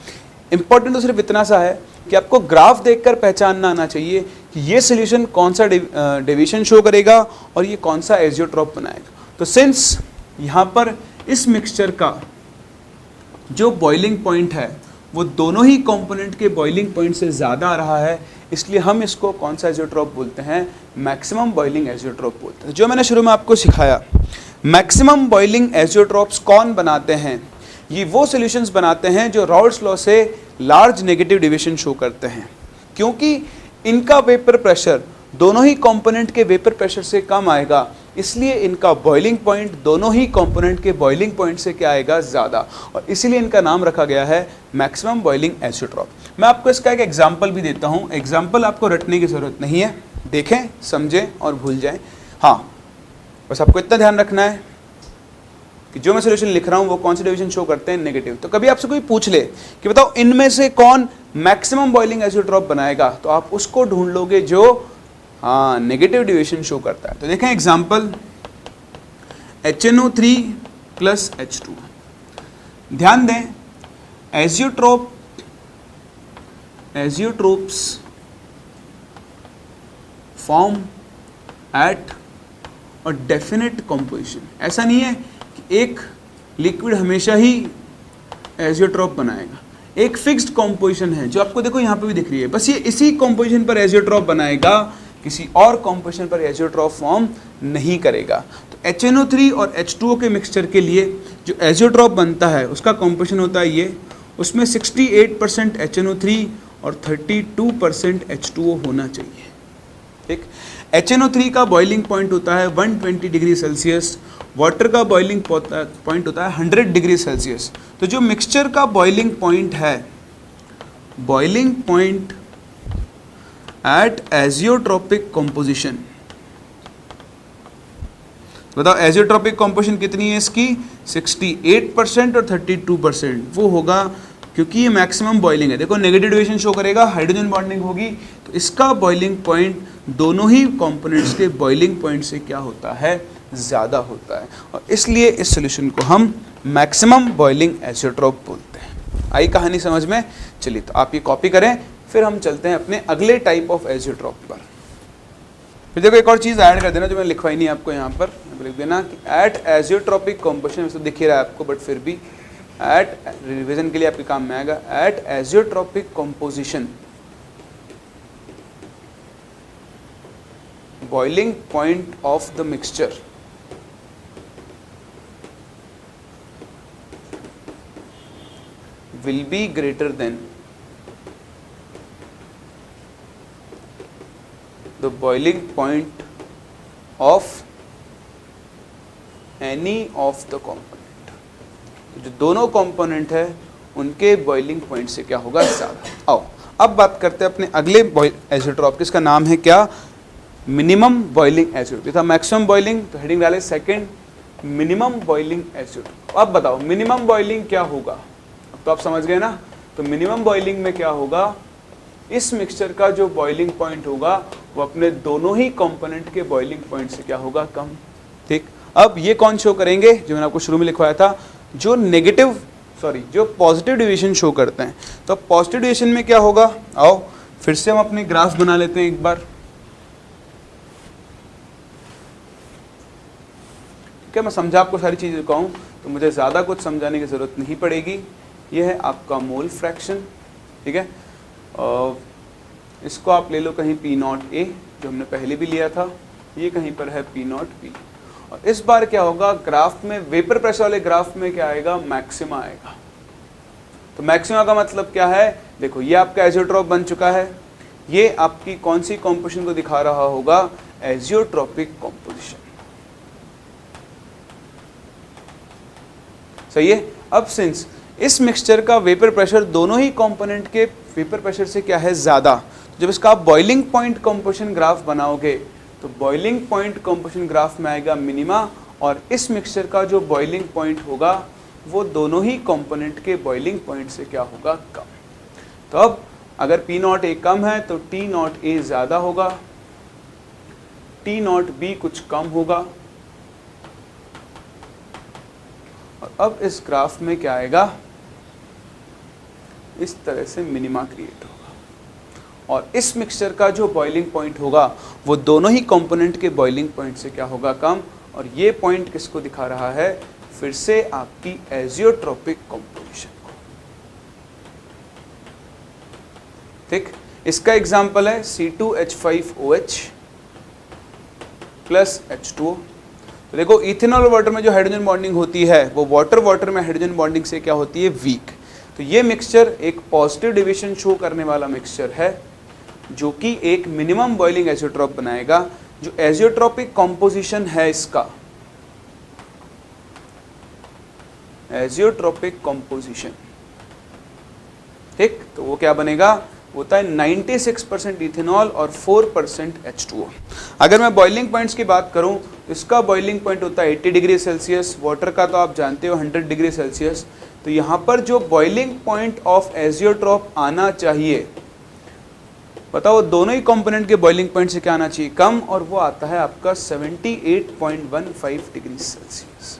इंपॉर्टेंट तो सिर्फ इतना सा है कि आपको ग्राफ देखकर पहचानना आना चाहिए कि ये सोल्यूशन कौन सा डेविएशन शो करेगा और ये कौन सा एजियोट्रॉप बनाएगा। तो सिंस यहाँ पर इस मिक्सचर का जो बॉइलिंग पॉइंट है वो दोनों ही कंपोनेंट के बॉइलिंग पॉइंट से ज़्यादा आ रहा है, इसलिए हम इसको कौन सा एजियोट्रॉप बोलते हैं, मैक्सिमम बॉइलिंग एजियोट्रॉप बोलते हैं। जो मैंने शुरू में आपको सिखाया, मैक्सिमम बॉइलिंग एजियोट्रॉप्स कौन बनाते हैं, ये वो सॉल्यूशंस बनाते हैं जो राउल्ट्स लॉ से लार्ज नेगेटिव डेविएशन शो करते हैं, क्योंकि इनका वेपर प्रेशर दोनों ही कंपोनेंट के वेपर प्रेशर से कम आएगा, इसलिए इनका बॉइलिंग पॉइंट दोनों ही कंपोनेंट के बॉइलिंग पॉइंट से क्या आएगा, ज़्यादा, और इसीलिए इनका नाम रखा गया है मैक्सिमम बॉइलिंग एजियोट्रॉप। मैं आपको इसका एक एग्जांपल भी देता हूँ, एग्जांपल आपको रटने की ज़रूरत नहीं है, देखें, समझें और भूल जाएं। हाँ, बस आपको इतना ध्यान रखना है कि जो मैं सोल्यूशन लिख रहा हूँ वो कौन से डेविएशन शो करते हैं, नेगेटिव। तो कभी आपसे कोई पूछ ले कि बताओ इनमें से कौन मैक्सिमम बॉइलिंग एजियोट्रॉप बनाएगा, तो आप उसको ढूंढ लोगे जो हाँ नेगेटिव डेविएशन शो करता है। तो देखें एग्जांपल, HNO3 प्लस H2। ध्यान दें, azeotropes form at a definite composition. ऐसा नहीं है कि एक लिक्विड हमेशा ही एजियोट्रोप बनाएगा, एक फिक्स्ड कंपोजिशन है जो आपको देखो यहाँ पे भी दिख रही है, बस ये इसी कंपोजिशन पर एजियोट्रोप बनाएगा, किसी और कंपोजिशन पर एजियोट्रोप फॉर्म नहीं करेगा। तो HNO3 और H2O के मिक्सचर के लिए जो एजियोट्रोप बनता है उसका कंपोजिशन होता है ये, उसमें 68% HNO3 और 32% H2O होना चाहिए। ठीक, HNO3 का बॉइलिंग पॉइंट होता है 120 डिग्री सेल्सियस, वाटर का बॉइलिंग पॉइंट होता है 100 डिग्री सेल्सियस। तो जो मिक्सचर का बॉइलिंग पॉइंट है, boiling point eight azeotropic composition, बताओ एजियोट्रोपिक कंपोजिशन कितनी है इसकी, 68% और 32%, वो होगा क्योंकि ये मैक्सिमम बॉइलिंग है। देखो नेगेटिव डेविएशन शो करेगा, हाइड्रोजन बॉन्डिंग होगी, तो इसका बॉइलिंग पॉइंट दोनों ही कंपोनेंट्स के बॉइलिंग पॉइंट से क्या होता है, ज़्यादा होता है, और इसलिए इस सॉल्यूशन को हम मैक्सिमम बॉइलिंग एजियोट्रोप बोलते हैं। आई कहानी समझ में? चलिए, तो आप ये कॉपी करें, फिर हम चलते हैं अपने अगले टाइप ऑफ एजियोट्रोप पर। फिर देखो एक और चीज़ ऐड कर देना जो मैंने लिखवाई नहीं आपको यहाँ पर, लिख देना कि एट एजियोट्रोपिक कंपोजिशन, तो दिख ही रहा है आपको, बट फिर भी एट रिवीजन के लिए आपके काम में आएगा, at azeotropic composition boiling point of the mixture will be greater than the boiling point of any of the component। जो दोनों कंपोनेंट है उनके बॉइलिंग पॉइंट से क्या होगा, ज़्यादा। आओ अब बात करते हैं अपने अगले एजियोट्रोप, जिसका नाम है क्या, मिनिमम बॉइलिंग एजियोट्रोप। था मैक्सिमम बॉइलिंग, तो हेडिंग डाले सेकंड, मिनिमम बॉइलिंग एजियोट्रोप। अब बताओ मिनिमम बॉइलिंग क्या होगा, अब तो आप समझ गए ना। तो मिनिमम बॉइलिंग में क्या होगा, इस मिक्सचर का जो बॉइलिंग पॉइंट होगा वो अपने दोनों ही कंपोनेंट के बॉइलिंग पॉइंट से क्या होगा, कम। ठीक, अब ये कौन शो करेंगे, जो मैंने आपको शुरू में लिखवाया था, जो जो पॉजिटिव डेविएशन शो करते हैं। तो पॉजिटिव डेविएशन में क्या होगा, आओ फिर से हम अपने ग्राफ बना लेते हैं एक बार। क्या मैं समझा आपको सारी चीज़ें कहूँ, तो मुझे ज़्यादा कुछ समझाने की ज़रूरत नहीं पड़ेगी। ये है आपका मोल फ्रैक्शन, ठीक है। इसको आप ले लो कहीं P0A, जो हमने पहले भी लिया था, ये कहीं पर है P0B। और इस बार क्या होगा, ग्राफ में, वेपर प्रेशर वाले ग्राफ में क्या आएगा, मैक्सिमा आएगा। तो मैक्सिमा का मतलब क्या है, देखो ये आपका एजियोट्रोप बन चुका है, ये आपकी कौन सी कंपोजिशन को दिखा रहा होगा, एजियोट्रोपिक कंपोजिशन। सही है। अब सिंस इस मिक्सचर का वेपर प्रेशर दोनों ही कंपोनेंट के वेपर प्रेशर से क्या है, ज़्यादा, जब इसका आप बॉइलिंग पॉइंट कंपोजिशन ग्राफ बनाओगे तो बॉइलिंग पॉइंट कंपोजिशन ग्राफ में आएगा मिनिमा, और इस मिक्सचर का जो बॉइलिंग पॉइंट होगा वो दोनों ही कंपोनेंट के बॉइलिंग पॉइंट से क्या होगा, कम। तो अब अगर P0A कम है तो T0A ज़्यादा होगा, T0B कुछ कम होगा। और अब इस ग्राफ में क्या आएगा, इस तरह से मिनिमा क्रिएट होगा, और इस मिक्सचर का जो बॉइलिंग पॉइंट होगा वो दोनों ही कंपोनेंट के बॉइलिंग पॉइंट से क्या होगा, कम, और ये पॉइंट किसको दिखा रहा है, फिर से आपकी एजियोट्रोपिक कंपोजिशन को। ठीक, इसका एग्जांपल है C2H5OH प्लस H2O। तो देखो इथेनॉल और वाटर में जो हाइड्रोजन बॉन्डिंग होती है वो वाटर में हाइड्रोजन बॉन्डिंग से क्या होती है, वीक। तो ये मिक्सचर एक पॉजिटिव डिविजन शो करने वाला मिक्सचर है जो कि एक मिनिमम बॉइलिंग एजियोट्रॉप बनाएगा। जो एजियोट्रोपिक कॉम्पोजिशन है इसका, एजियोट्रोपिक कॉम्पोजिशन, ठीक, तो वो क्या बनेगा, होता है 96% इथेनॉल और 4% H2O। अगर मैं बॉइलिंग पॉइंट्स की बात करूं तो इसका बॉइलिंग पॉइंट होता है 80 डिग्री सेल्सियस, वाटर का तो आप जानते हो 100 डिग्री सेल्सियस। तो यहाँ पर जो बॉइलिंग पॉइंट ऑफ एजियोट्रॉप आना चाहिए, बताओ दोनों ही कंपोनेंट के बॉइलिंग पॉइंट से क्या आना चाहिए, कम, और वो आता है आपका 78.15 डिग्री सेल्सियस।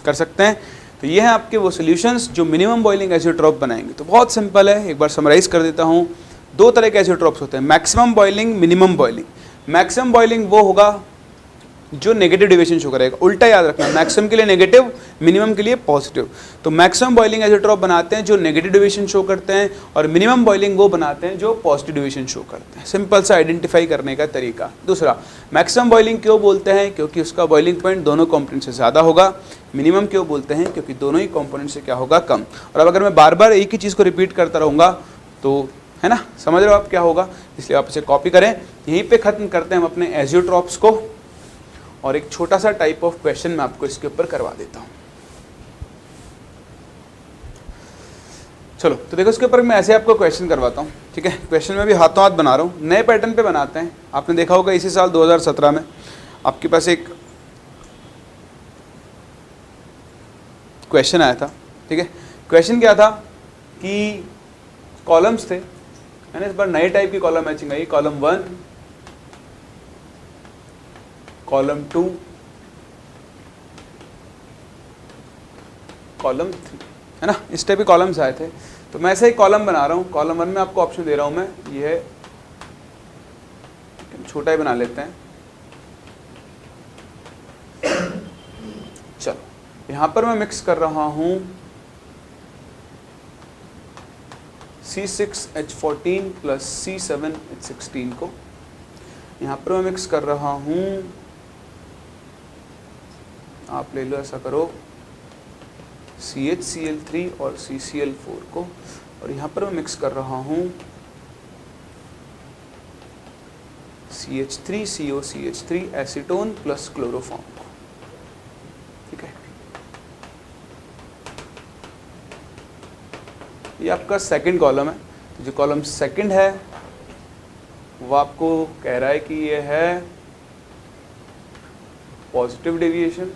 कर सकते हैं। तो ये है आपके वो सॉल्यूशंस जो मिनिमम बॉइलिंग एजियोट्रॉप बनाएंगे। तो बहुत सिंपल है, एक बार समराइज कर देता हूँ। दो तरह के एजियोट्रॉप्स होते हैं, maximum boiling, minimum boiling. Maximum boiling वो होगा जो नेगेटिव डेविएशन शो करेगा, उल्टा याद रखना, मैक्सिमम के लिए नेगेटिव, मिनिमम के लिए पॉजिटिव। तो मैक्सिमम बॉइलिंग एजियोट्रॉप बनाते हैं जो नेगेटिव डेविएशन शो करते हैं, और मिनिमम बॉइलिंग वो बनाते हैं जो पॉजिटिव डेविएशन शो करते हैं। सिंपल सा आइडेंटिफाई करने का तरीका। दूसरा, मैक्सिमम बॉइलिंग क्यों बोलते हैं, क्योंकि उसका बॉइलिंग पॉइंट दोनों कंपोनेंट से ज़्यादा होगा। मिनिमम क्यों बोलते हैं, क्योंकि दोनों ही कंपोनेंट से क्या होगा, कम। और अब अगर मैं बार बार एक ही चीज़ को रिपीट करता रहूँगा तो, है ना, समझ रहे हो आप क्या होगा, इसलिए आप इसे कॉपी करें। यहीं पे खत्म करते हैं हम अपने एजियोट्रॉप्स को, और एक छोटा सा टाइप ऑफ क्वेश्चन मैं आपको इसके ऊपर करवा देता हूं। चलो, तो देखो इसके ऊपर मैं ऐसे आपको क्वेश्चन करवाता हूं, ठीक है। क्वेश्चन में भी हाथों हाथ बना रहा हूं, नए पैटर्न पे बनाते हैं। आपने देखा होगा इसी साल 2017 में आपके पास एक क्वेश्चन आया था, ठीक है। क्वेश्चन क्या था कि कॉलम्स थे, है ना, इस बार नए टाइप की कॉलम मैचिंग आई। कॉलम 1, कॉलम 2, कॉलम 3, है ना, इस टाइप के कॉलम्स आए थे। तो मैं ऐसे ही कॉलम बना रहा हूँ। कॉलम 1 में आपको ऑप्शन दे रहा हूँ मैं, ये है, छोटा ही बना लेते हैं। चलो, यहाँ पर मैं मिक्स कर रहा हूँ C6H14 प्लस C7H16 को। यहाँ पर मैं मिक्स कर रहा हूँ, आप ले लो, ऐसा करो, CHCl3 और CCl4 को। और यहाँ पर मैं मिक्स कर रहा हूँ CH3COCH3 एसीटोन प्लस क्लोरोफॉर्म को, ठीक है। ये आपका सेकंड कॉलम है। तो जो कॉलम सेकंड है वो आपको कह रहा है कि ये है पॉजिटिव डेविएशन,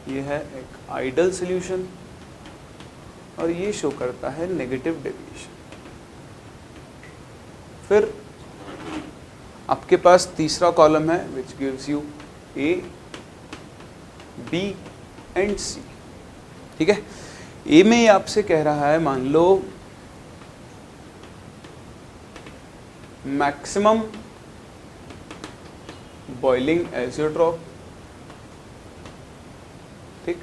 ये है एक आइडल सॉल्यूशन, और ये शो करता है नेगेटिव डेविएशन। फिर आपके पास तीसरा कॉलम है which gives you A, B and C, ठीक है। ए में ये आपसे कह रहा है, मान लो मैक्सिमम बॉइलिंग एजियोट्रॉप, ठीक।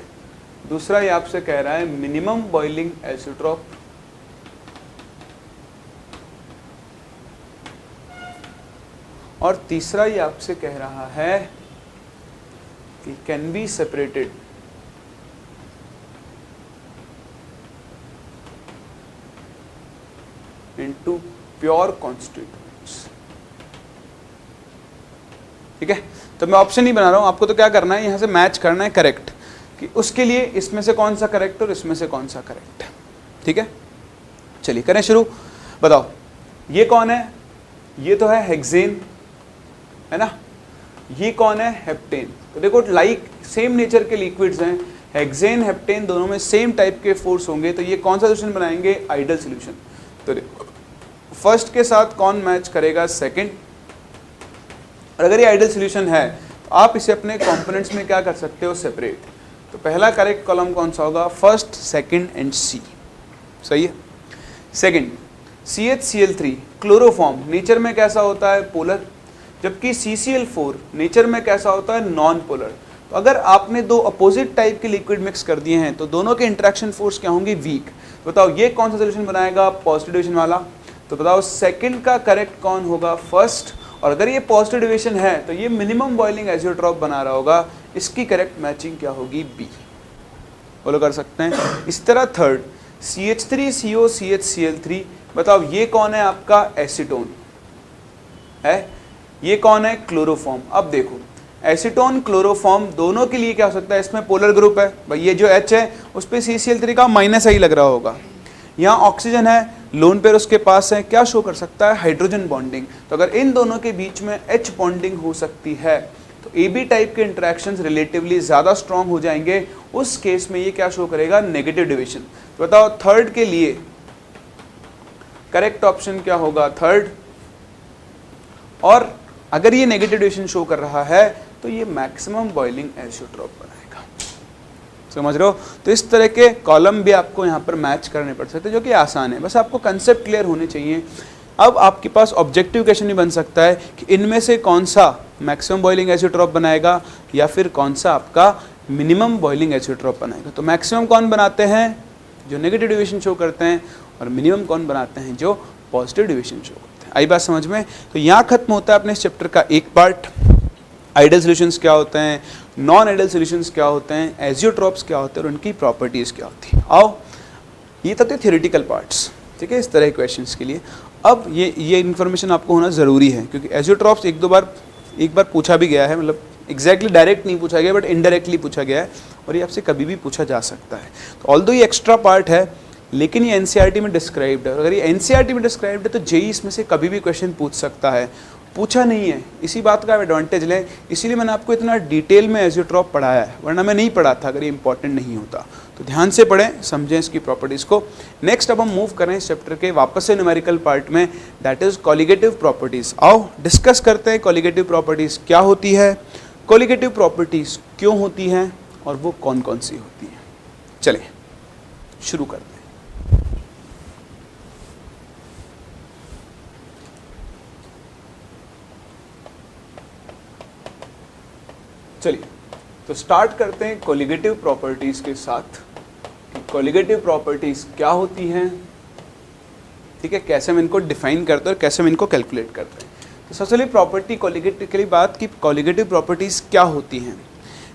दूसरा ये आपसे कह रहा है मिनिमम बॉइलिंग एजियोट्रॉप, और तीसरा ये आपसे कह रहा है कि can be separated into pure constituents, ठीक है। तो मैं ऑप्शन नहीं बना रहा हूं, आपको तो क्या करना है, यहां से मैच करना है करेक्ट, कि उसके लिए इसमें से कौन सा करेक्ट और इसमें से कौन सा करेक्ट है, ठीक है। चलिए करें शुरू। बताओ ये कौन है, ये तो है हेक्सेन, है ना, ये कौन है, हेप्टेन। तो देखो लाइक सेम नेचर के लिक्विड्स हैं, हेक्सेन हेप्टेन दोनों में सेम टाइप के फोर्स होंगे, तो ये कौन सा सोल्यूशन बनाएंगे, आइडल सोल्यूशन। तो देखो फर्स्ट के साथ कौन मैच करेगा, सेकंड। और अगर ये आइडल सोल्यूशन है तो आप इसे अपने कंपोनेंट्स में क्या कर सकते हो, सेपरेट। तो पहला करेक्ट कॉलम कौन सा होगा, फर्स्ट, सेकंड एंड सी, सही है। सेकंड, CHCl3 क्लोरोफॉर्म नेचर में कैसा होता है, पोलर, जबकि CCl4 नेचर में कैसा होता है, नॉन पोलर। तो अगर आपने दो अपोजिट टाइप के लिक्विड मिक्स कर दिए हैं तो दोनों के इंटरेक्शन फोर्स क्या होंगे, वीक। तो बताओ ये कौन सा सोल्यूशन बनाएगा, पॉजिटिव डिविजन वाला। तो बताओ सेकंड का करेक्ट कौन होगा, फर्स्ट। और अगर ये पॉजिटिव डिविजन है तो ये मिनिमम बॉइलिंग एजियोट्रॉप बना रहा होगा, इसकी करेक्ट मैचिंग क्या होगी, बी। फॉलो कर सकते हैं। इस तरह थर्ड CH3CO CHCl3, बताओ ये कौन है आपका, एसीटोन है, ये कौन है, क्लोरोफॉर्म। अब देखो एसीटोन क्लोरोफॉर्म दोनों के लिए क्या हो सकता है, इसमें पोलर ग्रुप है भाई, ये जो H है उस पर CCl3 का माइनस आई लग रहा होगा। यहाँ ऑक्सीजन है, लोन पेयर उसके पास है, क्या शो कर सकता है, हाइड्रोजन बॉन्डिंग। तो अगर इन दोनों के बीच में H बॉन्डिंग हो सकती है तो AB टाइप के इंटरेक्शंस रिलेटिवली ज़्यादा स्ट्रॉन्ग हो जाएंगे, उस केस में ये क्या शो करेगा, नेगेटिव डिविजन। तो बताओ थर्ड के लिए करेक्ट ऑप्शन क्या होगा, थर्ड। और अगर ये नेगेटिव डिविजन शो कर रहा है तो ये मैक्सिमम बॉइलिंग एजियोट्रॉप बनाएगा। समझ रहे हो। तो इस तरह के कॉलम भी आपको यहाँ पर मैच करने पड़ सकते हैं, जो कि आसान है, बस आपको कंसेप्ट क्लियर होने चाहिए। अब आपके पास ऑब्जेक्टिव क्वेश्चन भी बन सकता है कि इनमें से कौन सा मैक्सिमम बॉइलिंग एजियोट्रॉप बनाएगा या फिर कौन सा आपका मिनिमम बॉइलिंग एजियोट्रॉप बनाएगा। तो मैक्सिमम कौन बनाते हैं, जो नेगेटिव डिविजन शो करते हैं, और मिनिमम कौन बनाते हैं, जो पॉजिटिव डिविजन शो करते हैं। आई बात समझ में। तो यहाँ खत्म होता है अपने इस चैप्टर का एक पार्ट, आइडियल सॉल्यूशंस क्या होते हैं, नॉन आइडियल सॉल्यूशंस क्या होते हैं, एजियोट्रॉप्स क्या होते हैं और उनकी प्रॉपर्टीज़ क्या होती हैं। आओ ये तक थ्योरेटिकल पार्ट्स, ठीक है, इस तरह के क्वेश्चंस के लिए। अब ये इन्फॉर्मेशन आपको होना ज़रूरी है, क्योंकि एजियोट्रॉप्स एक बार पूछा भी गया है, मतलब एग्जैक्टली डायरेक्ट नहीं पूछा गया बट इनडायरेक्टली पूछा गया है, और ये आपसे कभी भी पूछा जा सकता है। तो ऑल्दो ये एक्स्ट्रा पार्ट है लेकिन ये एनसीईआरटी में डिस्क्राइब्ड है। अगर ये एनसीईआरटी में डिस्क्राइब्ड है तो जेईई इसमें से कभी भी क्वेश्चन पूछ सकता है, पूछा नहीं है, इसी बात का एडवांटेज लें। इसीलिए मैंने आपको इतना डिटेल में एजियोट्रॉप पढ़ाया है, वरना मैं नहीं पढ़ा था अगर ये इंपॉर्टेंट नहीं होता। तो ध्यान से पढ़ें, समझें इसकी प्रॉपर्टीज़ को। नेक्स्ट अब हम मूव करें इस चैप्टर के वापस से न्यूमेरिकल पार्ट में, दैट इज कॉलिगेटिव प्रॉपर्टीज़। आओ डिस्कस करते हैं कॉलिगेटिव प्रॉपर्टीज़ क्या होती है, कॉलिगेटिव प्रॉपर्टीज़ क्यों होती हैं और वो कौन कौन सी होती हैं। चलें शुरू करते हैं। चलिए तो स्टार्ट करते हैं कॉलिगेटिव प्रॉपर्टीज़ के साथ। कॉलिगेटिव प्रॉपर्टीज़ क्या होती हैं, ठीक है, कैसे हम इनको डिफाइन करते हैं और कैसे हम इनको कैलकुलेट करते हैं। तो सबसे पहले प्रॉपर्टी कॉलिगेटिव के लिए बात की, कॉलिगेटिव प्रॉपर्टीज़ क्या होती हैं।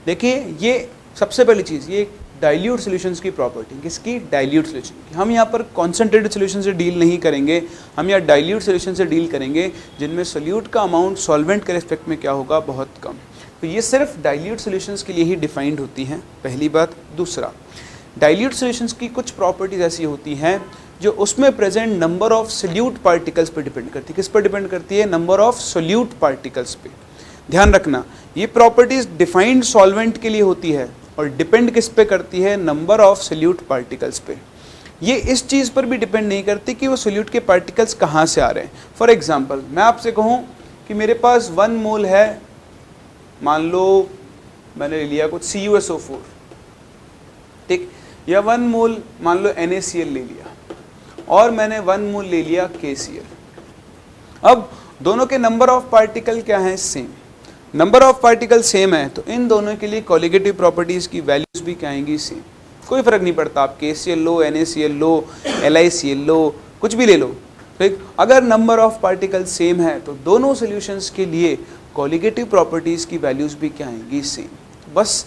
देखिए ये सबसे पहली चीज़, ये डाइल्यूट सॉल्यूशंस की प्रॉपर्टी, किसकी, डाइल्यूट सॉल्यूशन की। हम यहाँ पर कॉन्सेंट्रेटेड सॉल्यूशन से डील नहीं करेंगे, हम यहाँ डाइल्यूट सॉल्यूशन से डील करेंगे, जिनमें सोल्यूट का अमाउंट सॉल्वेंट के रिस्पेक्ट में क्या होगा, बहुत कम। तो ये सिर्फ डाइल्यूट सॉल्यूशंस के लिए ही डिफाइंड होती हैं, पहली बात। दूसरा, डाइल्यूट सॉल्यूशंस की कुछ प्रॉपर्टीज ऐसी होती हैं जो उसमें present number of solute particles पर डिपेंड करती है। किस पर डिपेंड करती है, नंबर ऑफ सोल्यूट पार्टिकल्स पे। ध्यान रखना, ये प्रॉपर्टीज डिफाइंड सॉल्वेंट के लिए होती है और डिपेंड किस पे करती है, नंबर ऑफ सोल्यूट पार्टिकल्स पे। ये इस चीज़ पर भी डिपेंड नहीं करती कि वो सोल्यूट के पार्टिकल्स कहाँ से आ रहे हैं। फॉर एग्जाम्पल मैं आपसे कहूँ कि मेरे पास 1 मोल है, मान लो मैंने ले लिया कुछ CuSO4, ठीक, या 1 मोल मान लो NaCl ले लिया, और मैंने 1 मोल ले लिया KCl। अब दोनों के नंबर ऑफ पार्टिकल क्या हैं, same. Number of particle same है तो इन दोनों के लिए कॉलिगेटिव प्रॉपर्टीज़ की वैल्यूज़ भी क्या आएंगी, सेम। कोई फ़र्क नहीं पड़ता, आप KCl लो, NaCl लो, LiCl लो, कुछ भी ले लो, ठीक। अगर नंबर ऑफ पार्टिकल सेम है तो दोनों सोल्यूशंस के लिए कॉलिगेटिव प्रॉपर्टीज़ की वैल्यूज़ भी क्या आएंगी, सेम। बस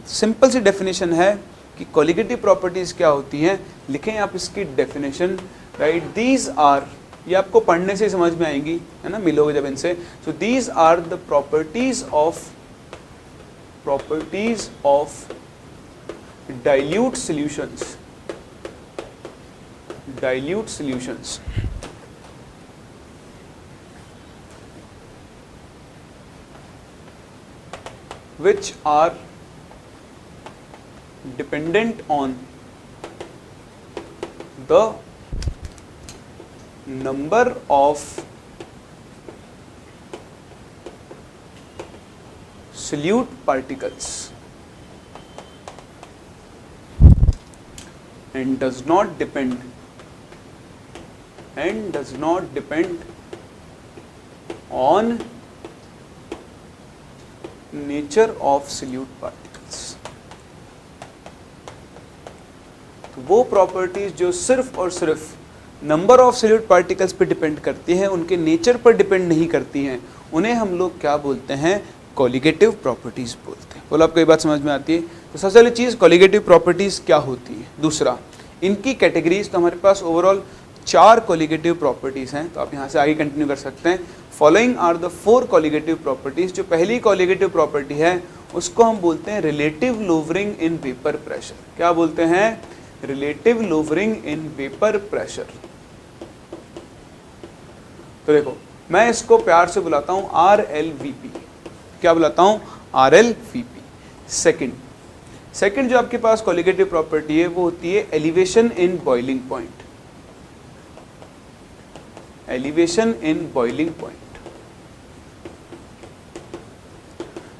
सिंपल सी डेफिनेशन है कि कॉलिगेटिव प्रॉपर्टीज़ क्या होती हैं, लिखें आप इसकी डेफिनेशन, राइट। दीज आर, ये आपको पढ़ने से समझ में आएंगी, है ना, मिलोगे जब इनसे। So these are the properties of dilute solutions, dilute solutions which are dependent on the number of solute particles and does not depend and does not depend on nature of solute particles। तो वो properties जो सिर्फ और सिर्फ number of solute particles पे depend करती हैं, उनके नेचर पर डिपेंड नहीं करती हैं, उन्हें हम लोग क्या बोलते हैं, कॉलिगेटिव प्रॉपर्टीज बोलते हैं। बोलो आपको ये बात समझ में आती है? तो सबसे पहली चीज़ कॉलिगेटिव प्रॉपर्टीज क्या होती है। दूसरा, इनकी कैटेगरीज, तो हमारे पास ओवरऑल 4 कॉलिगेटिव प्रॉपर्टीज हैं, तो आप यहाँ से आगे कंटिन्यू कर सकते हैं। Following are the 4 colligative properties. जो पहली कॉलिगेटिव प्रॉपर्टी है उसको हम बोलते हैं relative lowering in vapour pressure. क्या बोलते हैं? Relative lowering in vapour pressure. तो देखो, मैं इसको प्यार से बुलाता हूं RLVP। क्या बुलाता हूं? RLVP। सेकंड जो आपके पास कॉलिगेटिव प्रॉपर्टी है वो होती है elevation in boiling point. Elevation in boiling point,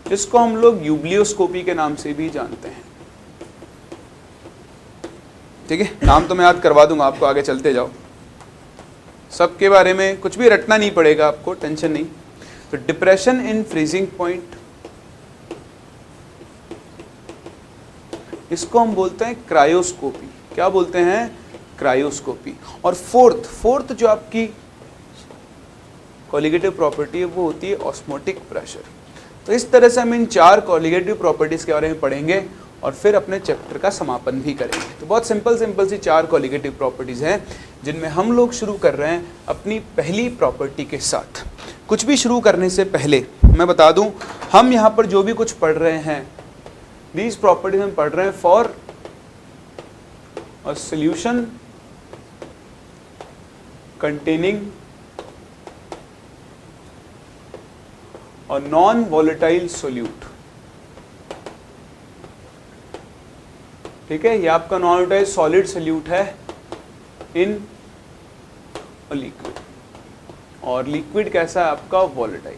जिसको हम लोग यूब्लियोस्कोपी के नाम से भी जानते हैं। ठीक है, नाम तो मैं याद करवा दूंगा आपको, आगे चलते जाओ। सबके बारे में कुछ भी रटना नहीं पड़ेगा आपको, टेंशन नहीं। तो डिप्रेशन इन फ्रीजिंग पॉइंट, इसको हम बोलते हैं क्रायोस्कोपी। क्या बोलते हैं? क्रायोस्कोपी। और फोर्थ जो आपकी कॉलिगेटिव प्रॉपर्टी है वो होती है ऑस्मोटिक प्रेशर। तो इस तरह से हम इन 4 कॉलिगेटिव प्रॉपर्टीज के बारे में पढ़ेंगे और फिर अपने चैप्टर का समापन भी करेंगे। तो बहुत सिंपल सी 4 कॉलिगेटिव प्रॉपर्टीज हैं, जिनमें हम लोग शुरू कर रहे हैं अपनी पहली प्रॉपर्टी के साथ। कुछ भी शुरू करने से पहले मैं बता दूं, हम यहाँ पर जो भी कुछ पढ़ रहे हैं, दीज प्रॉपर्टीज हम पढ़ रहे हैं for a solution containing a non volatile solute. ठीक है, ये आपका नॉन वॉलेटाइल सॉलिड सोल्यूट है इन लिक्विड, और लिक्विड कैसा है आपका? वॉलेटाइल।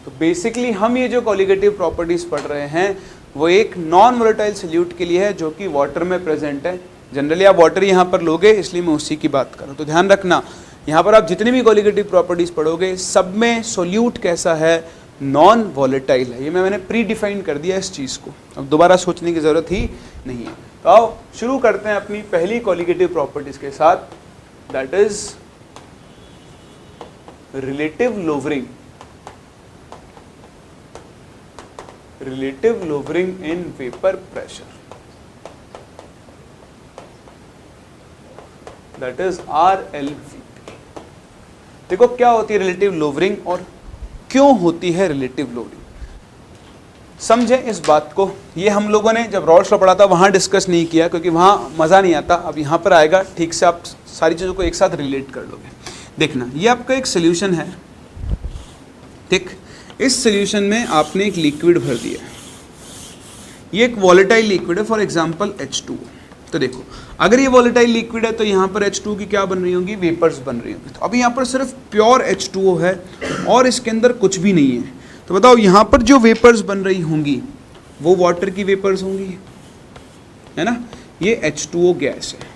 तो बेसिकली हम ये जो कॉलिगेटिव प्रॉपर्टीज पढ़ रहे हैं वो एक नॉन वॉलेटाइल सोल्यूट के लिए है जो कि वाटर में प्रेजेंट है। जनरली आप वाटर यहाँ पर लोगे, इसलिए मैं उसी की बात कर रहा हूँ। तो ध्यान रखना, यहाँ पर आप जितनी भी कॉलिगेटिव प्रॉपर्टीज पढ़ोगे सब में सोल्यूट कैसा है? नॉन वॉलेटाइल है। ये मैंने प्री डिफाइन कर दिया इस चीज़ को, अब दोबारा सोचने की ज़रूरत ही नहीं है। तो आओ शुरू करते हैं अपनी पहली कॉलिगेटिव प्रॉपर्टीज के साथ, that is relative lowering. Relative lowering in vapour pressure, that is RLVP। देखो क्या होती है रिलेटिव लोवरिंग और क्यों होती है रिलेटिव लोवरिंग, समझें इस बात को। ये हम लोगों ने जब रॉल्स लॉ पढ़ा था वहाँ डिस्कस नहीं किया, क्योंकि वहाँ मज़ा नहीं आता। अब यहाँ पर आएगा, ठीक से आप सारी चीज़ों को एक साथ रिलेट कर लोगे। देखना, ये आपका एक सोल्यूशन है, ठीक। इस सोल्यूशन में आपने एक लिक्विड भर दिया, ये एक वॉलेटाइल लिक्विड है, फॉर एग्जांपल H2। तो देखो, अगर ये वॉलेटाइल लिक्विड है तो यहाँ पर H2 की क्या बन रही होंगी? वेपर्स बन रही होंगी। तो अभी यहाँ पर सिर्फ प्योर H2O है और इसके अंदर कुछ भी नहीं है। तो बताओ, यहाँ पर जो वेपर्स बन रही होंगी वो वाटर की वेपर्स होंगी, है ना? ये H2O गैस है।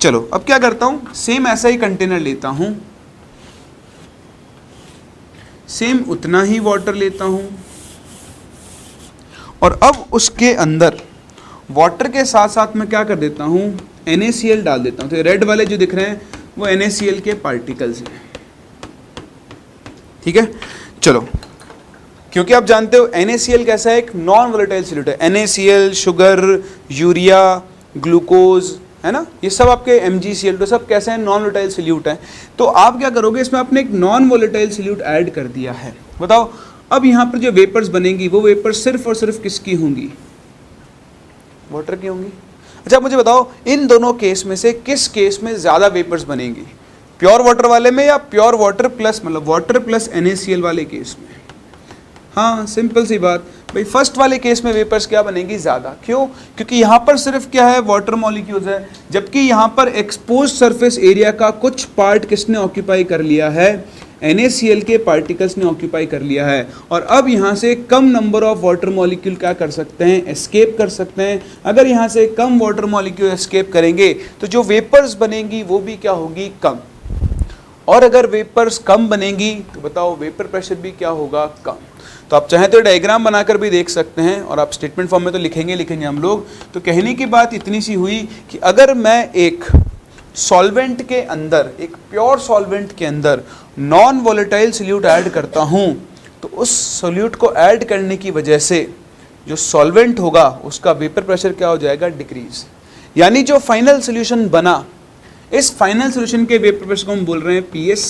चलो अब क्या करता हूँ, सेम ऐसा ही कंटेनर लेता हूँ, सेम उतना ही वाटर लेता हूँ, और अब उसके अंदर वाटर के साथ साथ मैं क्या कर देता हूँ? NaCl डाल देता हूँ। तो रेड वाले जो दिख रहे हैं वो NaCl के पार्टिकल्स हैं, ठीक है। चलो, क्योंकि आप जानते हो NaCl कैसा है? एक नॉन वोलेटाइल सॉल्यूट है। NaCl, शुगर, यूरिया, ग्लूकोज, है ना, ये सब आपके MgCl2 सब कैसे हैं? नॉन वोलेटाइल सॉल्यूट हैं। तो आप क्या करोगे, इसमें आपने एक नॉन वोलेटाइल सॉल्यूट ऐड कर दिया है। बताओ, अब यहाँ पर जो वेपर्स बनेंगी वो वेपर्स सिर्फ और सिर्फ किसकी होंगी? वाटर की होंगी। अच्छा मुझे बताओ, इन दोनों केस में से किस केस में ज़्यादा वेपर्स बनेंगी? प्योर वाटर वाले में या प्योर वाटर प्लस, मतलब वाटर प्लस NaCl वाले केस में? हाँ, सिंपल सी बात भाई, फर्स्ट वाले केस में वेपर्स क्या बनेंगी? ज़्यादा। क्यों? क्योंकि यहाँ पर सिर्फ क्या है? वाटर मॉलिक्यूल्स है, जबकि यहाँ पर एक्सपोज सरफेस एरिया का कुछ पार्ट किसने ऑक्यूपाई कर लिया है? NaCl के पार्टिकल्स ने ऑक्यूपाई कर लिया है और अब यहाँ से कम नंबर ऑफ वाटर मॉलिक्यूल क्या कर सकते हैं, एस्केप कर सकते हैं। अगर यहाँ से कम वाटर मॉलिक्यूल एस्केप करेंगे तो जो वेपर्स बनेंगी वो भी क्या होगी, कम। और अगर वेपर्स कम बनेंगी तो बताओ वेपर प्रेशर भी क्या होगा, कम। तो आप चाहें तो डायग्राम बनाकर भी देख सकते हैं और आप स्टेटमेंट फॉर्म में तो लिखेंगे हम लोग। तो कहने की बात इतनी सी हुई कि अगर मैं एक सॉल्वेंट के अंदर, एक प्योर सॉल्वेंट के अंदर नॉन वोलेटाइल सोल्यूट ऐड करता हूं तो उस सोल्यूट को ऐड करने की वजह से जो सॉल्वेंट होगा उसका वेपर प्रेशर क्या हो जाएगा, डिक्रीज। यानी जो फाइनल सोल्यूशन बना, इस फाइनल सोल्यूशन के वेपर प्रेशर को हम बोल रहे हैं PS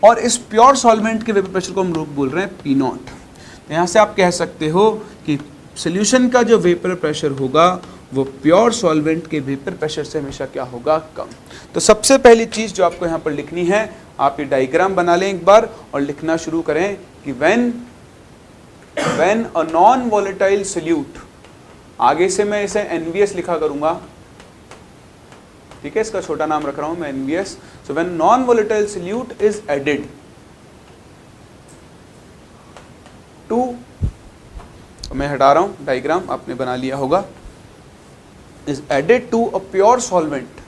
और इस प्योर सॉल्वेंट के वेपर प्रेशर को हम लोग बोल रहे हैं P0। तो यहाँ से आप कह सकते हो कि सोल्यूशन का जो वेपर प्रेशर होगा वो प्योर सॉल्वेंट के वेपर प्रेशर से हमेशा क्या होगा, कम। तो सबसे पहली चीज़ जो आपको यहाँ पर लिखनी है, आप ये डायग्राम बना लें एक बार और लिखना शुरू करें कि when a non volatile solute, आगे से मैं इसे NVS लिखा करूँगा, ठीक है, इसका छोटा नाम रख रहा हूँ मैं NVS। So when non volatile solute is added to, मैं हटा रहा हूँ डायग्राम, आपने बना लिया होगा, is added to a pure solvent,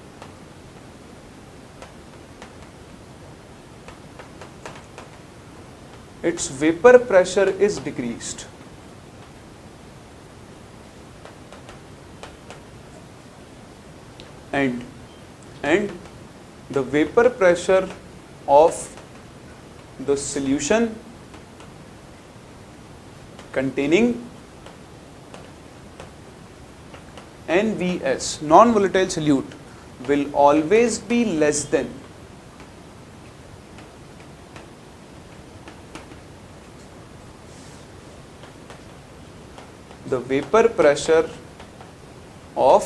its vapor pressure is decreased. And the vapor pressure of the solution containing NVS, non-volatile solute, will always be less than the vapor pressure of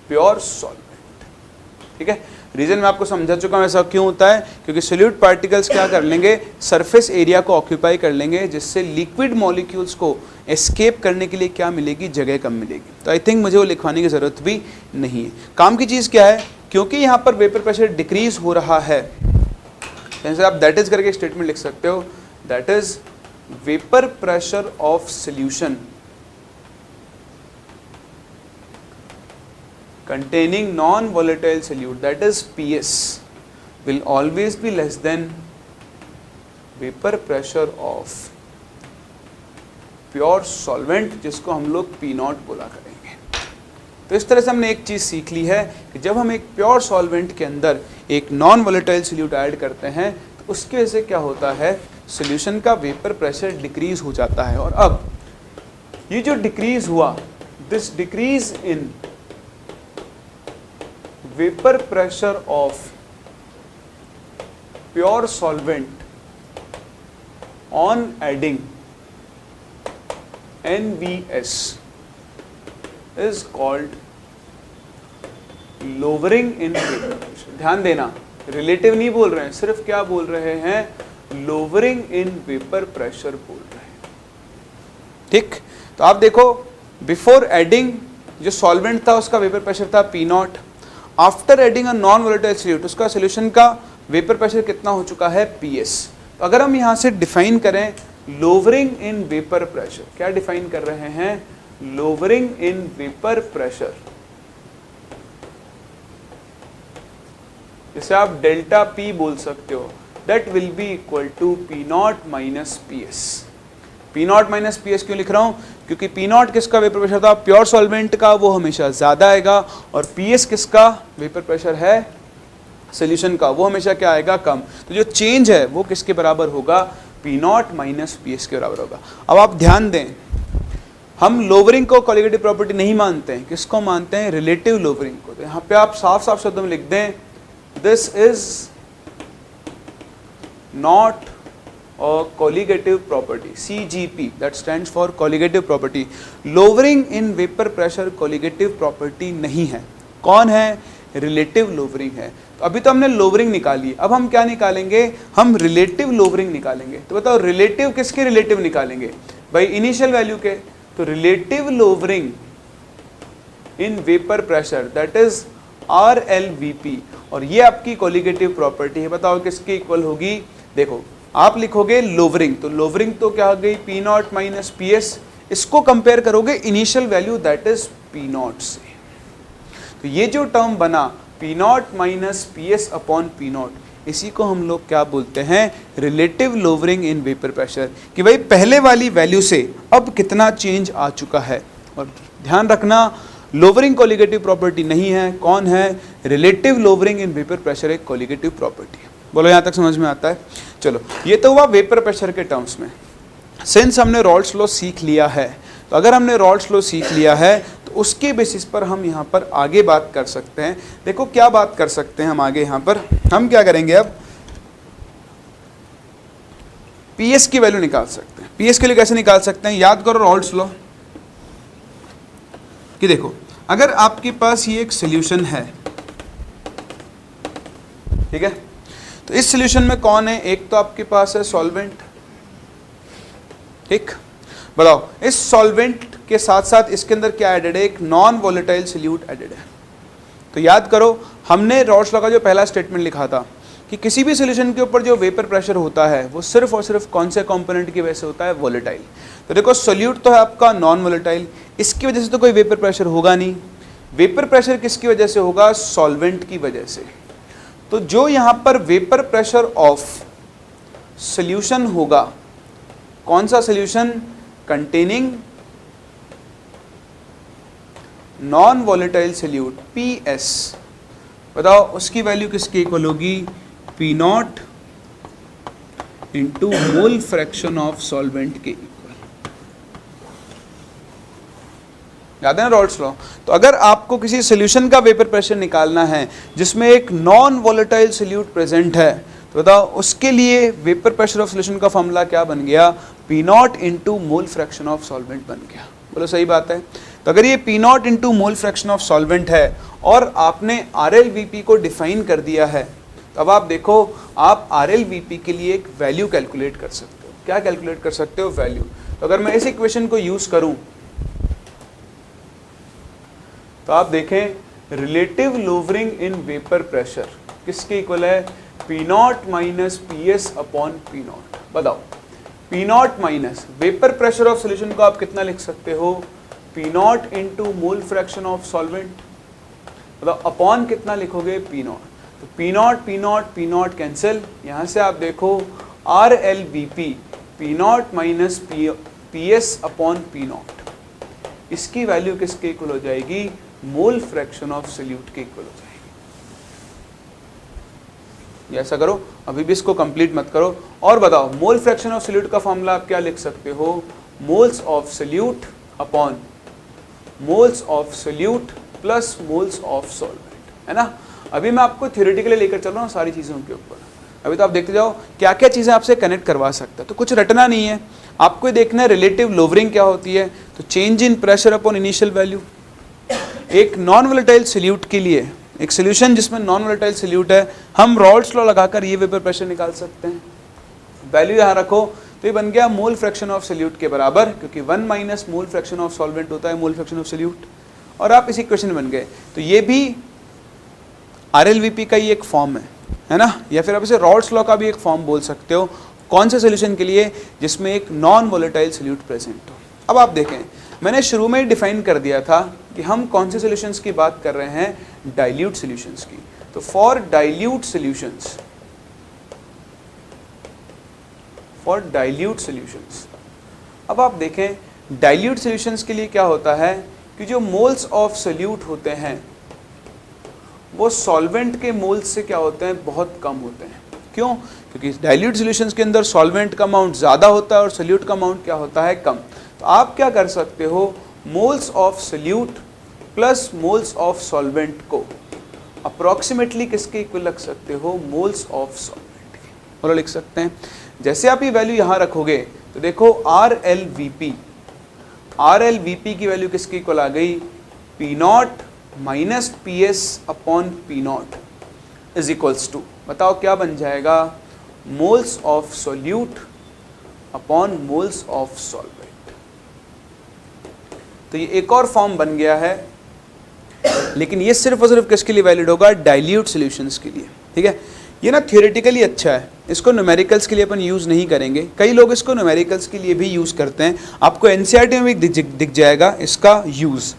pure solvent. ठीक है, reason मैं आपको समझा चुका हूं ऐसा क्यों होता है, क्योंकि सोल्यूट पार्टिकल्स क्या कर लेंगे, सरफेस एरिया को ऑक्यूपाई कर लेंगे, जिससे लिक्विड मॉलिक्यूल्स को एस्केप करने के लिए क्या मिलेगी, जगह कम मिलेगी। तो आई थिंक मुझे वो लिखवाने की ज़रूरत भी नहीं है। काम की चीज़ क्या है, क्योंकि यहाँ पर वेपर प्रेशर डिक्रीज हो रहा है, जैसे आप दैट इज करके स्टेटमेंट लिख सकते हो, that is vapour pressure of solution containing non-volatile solute, that is PS, will always be less than vapor pressure of pure solvent, जिसको हम लोग P0 बोला करेंगे। तो इस तरह से हमने एक चीज़ सीख ली है कि जब हम एक प्योर सॉल्वेंट के अंदर एक नॉन वोलेटाइल सोल्यूट ऐड करते हैं तो उसकी वजह से क्या होता है, सोल्यूशन का वेपर प्रेशर डिक्रीज हो जाता है। और अब ये जो डिक्रीज हुआ, this decrease in vapor pressure of pure solvent on adding NVS is called lowering in vapor pressure। ध्यान देना, रिलेटिव नहीं बोल रहे हैं, सिर्फ क्या बोल रहे हैं, lowering in vapor pressure बोल रहे हैं। ठीक, तो आप देखो, बिफोर एडिंग जो सॉल्वेंट था उसका वेपर प्रेशर था P0, after adding a non volatile solute उसका सोल्यूशन का वेपर प्रेशर कितना हो चुका है, PS। तो अगर हम यहाँ से डिफाइन करें लोवरिंग इन वेपर प्रेशर, क्या डिफाइन कर रहे हैं, लोवरिंग इन वेपर प्रेशर, जिसे आप डेल्टा P बोल सकते हो, that will be equal to P0 minus PS। P0 minus PS क्यों लिख रहा हूँ, क्योंकि P0 किसका वेपर प्रेशर था, प्योर सॉल्वेंट का, वो हमेशा ज़्यादा आएगा, और PS किसका वेपर प्रेशर है, सोल्यूशन का, वो हमेशा क्या आएगा, कम। तो जो चेंज है वो किसके बराबर होगा, P0 माइनस PS के बराबर होगा। अब आप ध्यान दें, हम लोवरिंग को कॉलिगेटिव प्रॉपर्टी नहीं मानते हैं, किसको मानते हैं, रिलेटिव लोवरिंग को। तो यहाँ पे आप साफ साफ शब्दों में लिख दें, this is not colligative property, CGP, that stands for colligative property। lowering in vapor pressure colligative property नहीं है, कौन है, relative lowering है। तो अभी तो हमने lowering निकाली, अब हम क्या निकालेंगे, हम relative lowering निकालेंगे। तो बताओ relative किसके relative निकालेंगे, भाई इनिशियल वैल्यू के। तो relative lowering in vapor pressure, that is RLVP, और ये आपकी कोलिगेटिव प्रॉपर्टी है। बताओ किसके इक्वल होगी? देखो आप लिखोगे लोवरिंग, तो लोवरिंग तो क्या हो गई? P नॉट माइनस PS, इसको कंपेयर करोगे initial value that is P not से, तो ये जो टर्म बना P not minus PS upon P not, इसी को हम लोग क्या बोलते हैं? Relative lowering in vapour pressure, कि भाई पहले वाली वैल्यू से अब कितना चेंज आ चुका है। और ध्यान रखना लोवरिंग कोलिगेटिव प्रॉपर्टी नहीं है, कौन है? Relative lowering in vapour pressure एक कोलिगेटिव प्रॉपर्टी है। बोलो यहाँ तक समझ में आता है? चलो ये तो हुआ वेपर प्रेशर के टर्म्स में। सिंस हमने रॉल्स लॉ सीख लिया है, तो अगर हमने रॉल्स लॉ सीख लिया है तो उसके बेसिस पर हम यहाँ पर आगे बात कर सकते हैं। देखो क्या बात कर सकते हैं हम आगे, यहाँ पर हम क्या करेंगे? अब PS की वैल्यू निकाल सकते हैं। PS के लिए कैसे निकाल सकते हैं? याद करो रॉल्स लॉ कि देखो अगर आपके पास ये एक सोल्यूशन है, ठीक है, तो इस सोल्यूशन में कौन है? एक तो आपके पास है सॉल्वेंट, ठीक, बताओ इस सॉल्वेंट के साथ साथ इसके अंदर क्या एडेड है? एक नॉन वोलेटाइल सोल्यूट एडेड है। तो याद करो हमने रॉल्स लॉ का जो पहला स्टेटमेंट लिखा था कि किसी भी सोल्यूशन के ऊपर जो वेपर प्रेशर होता है वो सिर्फ और सिर्फ कौन से कंपोनेंट की वजह से होता है? वोलेटाइल। तो देखो सोल्यूट तो है आपका नॉन वोलेटाइल, इसकी वजह से तो कोई वेपर प्रेशर होगा नहीं। वेपर प्रेशर किसकी वजह से होगा? सॉल्वेंट की वजह से। तो जो यहाँ पर वेपर प्रेशर ऑफ सोल्यूशन होगा, कौन सा solution? Containing non volatile solute PS, बताओ उसकी वैल्यू किसके इक्वल होगी? P not into mole fraction of solvent के इक्वल। याद है ना रॉल्स लॉ? तो अगर आपको किसी सोल्यूशन का वेपर प्रेशर निकालना है जिसमें एक नॉन वोलेटाइल सोल्यूट प्रेजेंट है, तो बताओ उसके लिए वेपर प्रेशर ऑफ सोल्यूशन का फॉर्मूला क्या बन गया? P not into mole fraction of solvent बन गया। बोलो सही बात है? तो अगर ये P not into mole fraction of solvent है और आपने RLVP को डिफाइन कर दिया है, तो अब आप देखो आप RLVP के लिए एक वैल्यू कैलकुलेट कर सकते हो। क्या कैलकुलेट कर सकते हो? वैल्यू। तो अगर मैं इस इक्वेशन को यूज करूं तो आप देखें relative lowering in vapour pressure किसके इक्वल है? P not minus PS upon P not. बताओ P not minus vapour pressure of solution को आप कितना लिख सकते हो? P not into mole fraction of solvent, बताओ अपॉन कितना लिखोगे? P not. तो P not P not P not cancel, यहाँ से आप देखो RLVP P not minus PS upon P not, इसकी वैल्यू किसके इक्वल हो जाएगी? मोल फ्रैक्शन ऑफ सोल्यूट के इक्वल हो जाएगी। ऐसा करो, अभी भी इसको कंप्लीट मत करो और बताओ मोल फ्रैक्शन ऑफ सोल्यूट का फॉर्मूला आप क्या लिख सकते हो? Moles of solute upon moles of solute plus moles of solvent, है ना? अभी मैं आपको थ्योरेटिकली लेकर चल रहा हूँ सारी चीज़ों के ऊपर। अभी तो आप देखते जाओ क्या क्या चीज़ें आपसे कनेक्ट करवा सकता है। तो कुछ रटना नहीं है, आपको देखना है रिलेटिव लोवरिंग क्या होती है। तो change in pressure upon initial value. एक नॉन वोलेटाइल सोल्यूट के लिए, एक सोल्यूशन जिसमें नॉन वोलेटाइल सोल्यूट है, हम रॉल्स लॉ लगाकर ये वेपर प्रेशर निकाल सकते हैं। वैल्यू यहाँ रखो तो ये बन गया मोल फ्रैक्शन ऑफ सोल्यूट के बराबर, क्योंकि 1 minus mole fraction of solvent होता है मोल फ्रैक्शन ऑफ सोल्यूट। और आप इस इक्वेशन बन गए। तो ये भी RLVP का ही एक फॉर्म है ना, या फिर आप इसे रॉल्स लॉ का भी एक फॉर्म बोल सकते हो। कौन से सोल्यूशन के लिए? जिसमें एक नॉन वोलेटाइल सोल्यूट प्रेजेंट हो। अब आप देखें मैंने शुरू में ही डिफाइन कर दिया था कि हम कौन से सॉल्यूशंस की बात कर रहे हैं? डाइल्यूट सॉल्यूशंस की। तो फॉर डाइल्यूट सॉल्यूशंस, अब आप देखें डाइल्यूट सॉल्यूशंस के लिए क्या होता है कि जो मोल्स ऑफ सोल्यूट होते हैं वो सॉल्वेंट के मोल्स से क्या होते हैं? बहुत कम होते हैं। क्यों? क्योंकि डाइल्यूट सॉल्यूशंस के अंदर सॉल्वेंट का अमाउंट ज़्यादा होता है और सोल्यूट का अमाउंट क्या होता है? कम। तो आप क्या कर सकते हो? Moles of solute plus moles of solvent को अप्रॉक्सीमेटली किसके इक्वल रख सकते हो? मोल्स ऑफ सॉल्वेंट के। और लिख सकते हैं जैसे आप ये वैल्यू यहाँ रखोगे तो देखो RLVP की वैल्यू किसके इक्वल आ गई? P not minus PS upon P naught is equals to, बताओ क्या बन जाएगा? Moles of solute upon moles of solvent. तो ये एक और फॉर्म बन गया है लेकिन ये सिर्फ और सिर्फ किसके लिए वैलिड होगा, डाइल्यूट सॉल्यूशंस के लिए, ठीक है। ये ना थियोरेटिकली अच्छा है, इसको न्यूमेरिकल्स के लिए अपन यूज़ नहीं करेंगे, कई लोग इसको न्यूमेरिकल्स के लिए भी यूज़ करते हैं, आपको एनसीईआरटी में भी दिख जाएगा इसका यूज़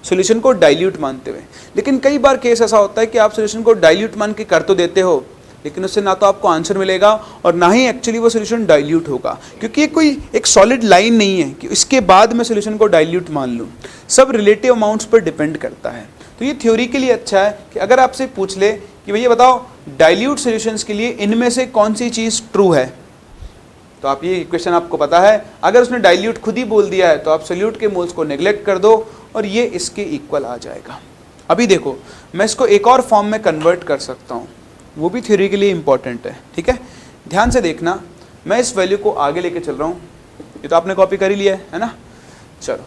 सॉल्यूशन को डाइल्यूट मानते हुए। लेकिन कई बार केस ऐसा होता है कि आप सॉल्यूशन को डाइल्यूट मान के कर तो देते हो, लेकिन उससे ना तो आपको आंसर मिलेगा और ना ही एक्चुअली वो सॉल्यूशन डाइल्यूट होगा, क्योंकि ये कोई एक सॉलिड लाइन नहीं है कि इसके बाद मैं सॉल्यूशन को डाइल्यूट मान लूँ, सब रिलेटिव अमाउंट्स पर डिपेंड करता है। तो ये थ्योरी के लिए अच्छा है कि अगर आपसे पूछ ले कि भैया बताओ डाइल्यूट सॉल्यूशंस के लिए इनमें से कौन सी चीज़ ट्रू है, तो आप ये इक्वेशन आपको पता है, अगर उसने डाइल्यूट खुद ही बोल दिया है तो आप सोल्यूट के मोल्स को नेग्लेक्ट कर दो और ये इसके इक्वल आ जाएगा। अभी देखो मैं इसको एक और फॉर्म में कन्वर्ट कर सकता हूँ, वो भी थ्योरी के लिए इंपॉर्टेंट है, ठीक है। ध्यान से देखना, मैं इस वैल्यू को आगे लेके चल रहा हूँ, ये तो आपने कॉपी कर ही लिया है ना। चलो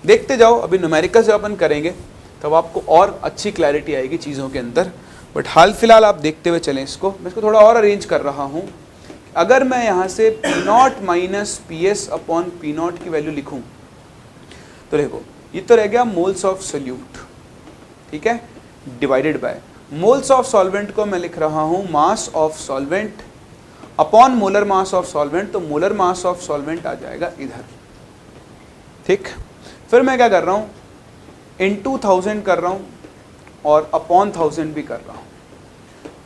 देखते जाओ, अभी न्यूमेरिकल्स जब अपन करेंगे तब आपको और अच्छी क्लैरिटी आएगी चीज़ों के अंदर, बट हाल फिलहाल आप देखते हुए चलें इसको। मैं इसको थोड़ा और अरेंज कर रहा हूँ। अगर मैं यहाँ से P0 minus PS upon P0 की वैल्यू लिखूँ तो देखो ये तो रह गया मोल्स ऑफ सोल्यूट, ठीक है, divided by moles of solvent को मैं लिख रहा हूँ mass of solvent upon molar mass of solvent, तो मोलर मास ऑफ सॉल्वेंट आ जाएगा इधर, ठीक। फिर मैं क्या कर रहा हूँ, इनटू 1000 कर रहा हूँ और अपॉन 1000 भी कर रहा हूँ।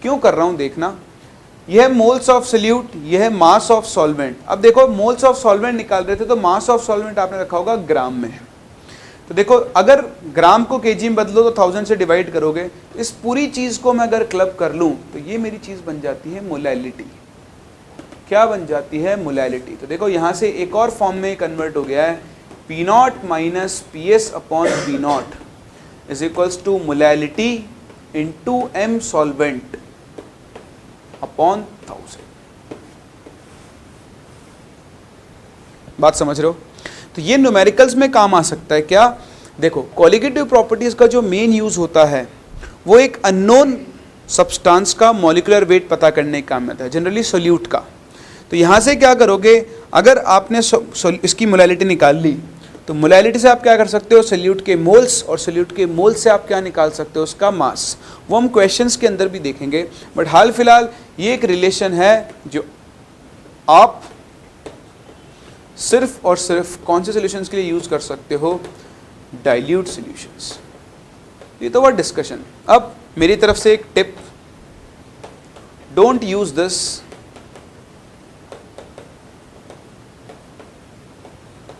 क्यों कर रहा हूँ देखना, यह मोल्स ऑफ सोल्यूट, यह है मास ऑफ सॉल्वेंट। अब देखो मोल्स ऑफ सॉल्वेंट निकाल रहे थे तो मास ऑफ सॉल्वेंट आपने रखा होगा ग्राम में, तो देखो अगर ग्राम को केजी में बदलो तो 1000 से डिवाइड करोगे, इस पूरी चीज़ को मैं अगर क्लब कर लूँ तो ये मेरी चीज़ बन जाती है मोलैलिटी। क्या बन जाती है, मोलैलिटी। तो देखो यहाँ से एक और फॉर्म में कन्वर्ट हो गया है, P0 minus PS upon P0 is equals to molality into M solvent upon 1000। बात समझ रहे हो। तो ये न्यूमेरिकल्स में काम आ सकता है क्या, देखो कोलिगेटिव प्रॉपर्टीज का जो मेन यूज होता है वो एक अननोन सब्सटेंस का मॉलिक्यूलर वेट पता करने का काम में आता है, जनरली सोल्यूट का। तो यहाँ से क्या करोगे, अगर आपने इसकी मोलैलिटी निकाल ली तो मोलैलिटी से आप क्या कर सकते हो, सोल्यूट के मोल्स, और सोल्यूट के मोल्स से आप क्या निकाल सकते हो, उसका मास। वो हम क्वेश्चंस के अंदर भी देखेंगे, बट हाल फिलहाल ये एक रिलेशन है जो आप सिर्फ और सिर्फ कौन से सॉल्यूशंस के लिए यूज कर सकते हो, डाइल्यूट सॉल्यूशंस। ये तो हुआ डिस्कशन। अब मेरी तरफ से एक tip, don't use this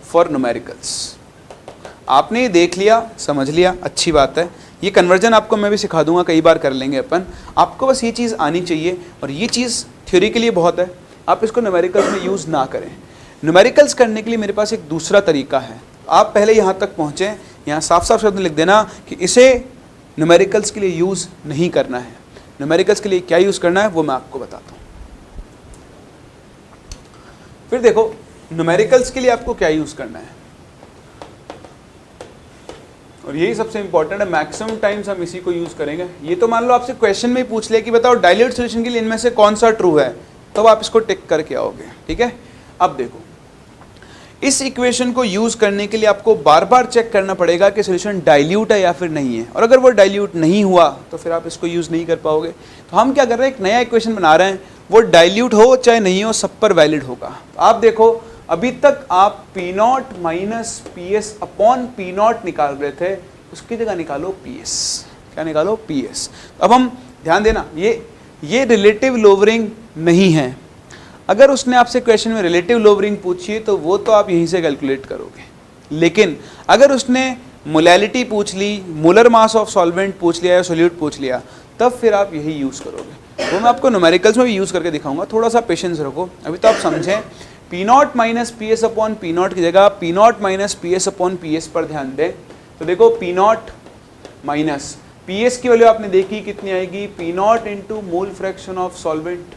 for numericals. आपने ये देख लिया, समझ लिया, अच्छी बात है। ये कन्वर्जन आपको मैं भी सिखा दूंगा, कई बार कर लेंगे अपन। आपको बस ये चीज़ आनी चाहिए, और ये चीज़ थ्योरी के लिए बहुत है, आप इसको न्यूमेरिकल्स में यूज़ ना करें। न्यूमेरिकल्स करने के लिए मेरे पास एक दूसरा तरीका है। आप पहले यहाँ तक पहुँचें, यहाँ साफ साफ शब्द लिख देना कि इसे न्यूमेरिकल्स के लिए यूज़ नहीं करना है। न्यूमेरिकल्स के लिए क्या यूज़ करना है वो मैं आपको बताता हूँ। फिर देखो न्यूमेरिकल्स के लिए आपको क्या यूज़ करना है, और यही सबसे इंपॉर्टेंट है। मैक्सिमम टाइम्स हम इसी को यूज़ करेंगे। ये तो मान लो आपसे क्वेश्चन में ही पूछ ले कि बताओ डाइल्यूट सॉल्यूशन के लिए इनमें से कौन सा ट्रू है, तब आप इसको टिक करके आओगे, ठीक है। अब देखो इस इक्वेशन को यूज करने के लिए आपको बार बार चेक करना पड़ेगा कि सॉल्यूशन डाइल्यूट है या फिर नहीं है, और अगर वो डाइल्यूट नहीं हुआ तो फिर आप इसको यूज नहीं कर पाओगे। तो हम क्या कर रहे हैं, एक नया इक्वेशन बना रहे हैं, वो डाइल्यूट हो चाहे नहीं हो सब पर वैलिड होगा। तो आप देखो अभी तक आप P0 minus PS upon P0 निकाल रहे थे, उसकी जगह निकालो PS। क्या निकालो, PS। अब हम ध्यान देना, ये रिलेटिव लोवरिंग नहीं है। अगर उसने आपसे क्वेश्चन में रिलेटिव लोवरिंग पूछी है तो वो तो आप यहीं से कैलकुलेट करोगे, लेकिन अगर उसने मोलैलिटी पूछ ली, मोलर मास ऑफ सॉल्वेंट पूछ लिया या सोल्यूट पूछ लिया, तब फिर आप यही यूज़ करोगे। वो मैं आपको न्यूमेरिकल्स में भी यूज़ करके दिखाऊंगा, थोड़ा सा पेशेंस रखो। अभी तो आप समझें, P0 minus PS upon P0 की जगह P0 minus PS upon PS पर ध्यान दें। तो देखो P0 माइनस PS की वैल्यू आपने देखी कितनी आएगी, P0 into mole fraction of solvent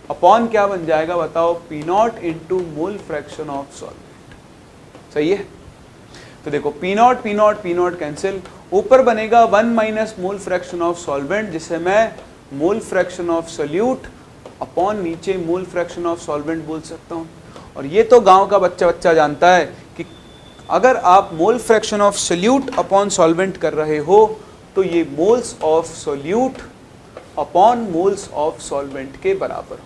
upon क्या बन जाएगा बताओ, P0 into mole fraction of solvent. सही है। तो देखो P0 कैंसिल, ऊपर बनेगा 1 minus mole fraction of solvent, जिसे मैं मोल फ्रैक्शन ऑफ सोल्यूट अपॉन नीचे मोल फ्रैक्शन ऑफ सॉल्वेंट बोल सकता हूँ। और ये तो गांव का बच्चा जानता है कि अगर आप mole fraction of solute upon solvent कर रहे हो तो ये moles of solute upon moles of solvent के बराबर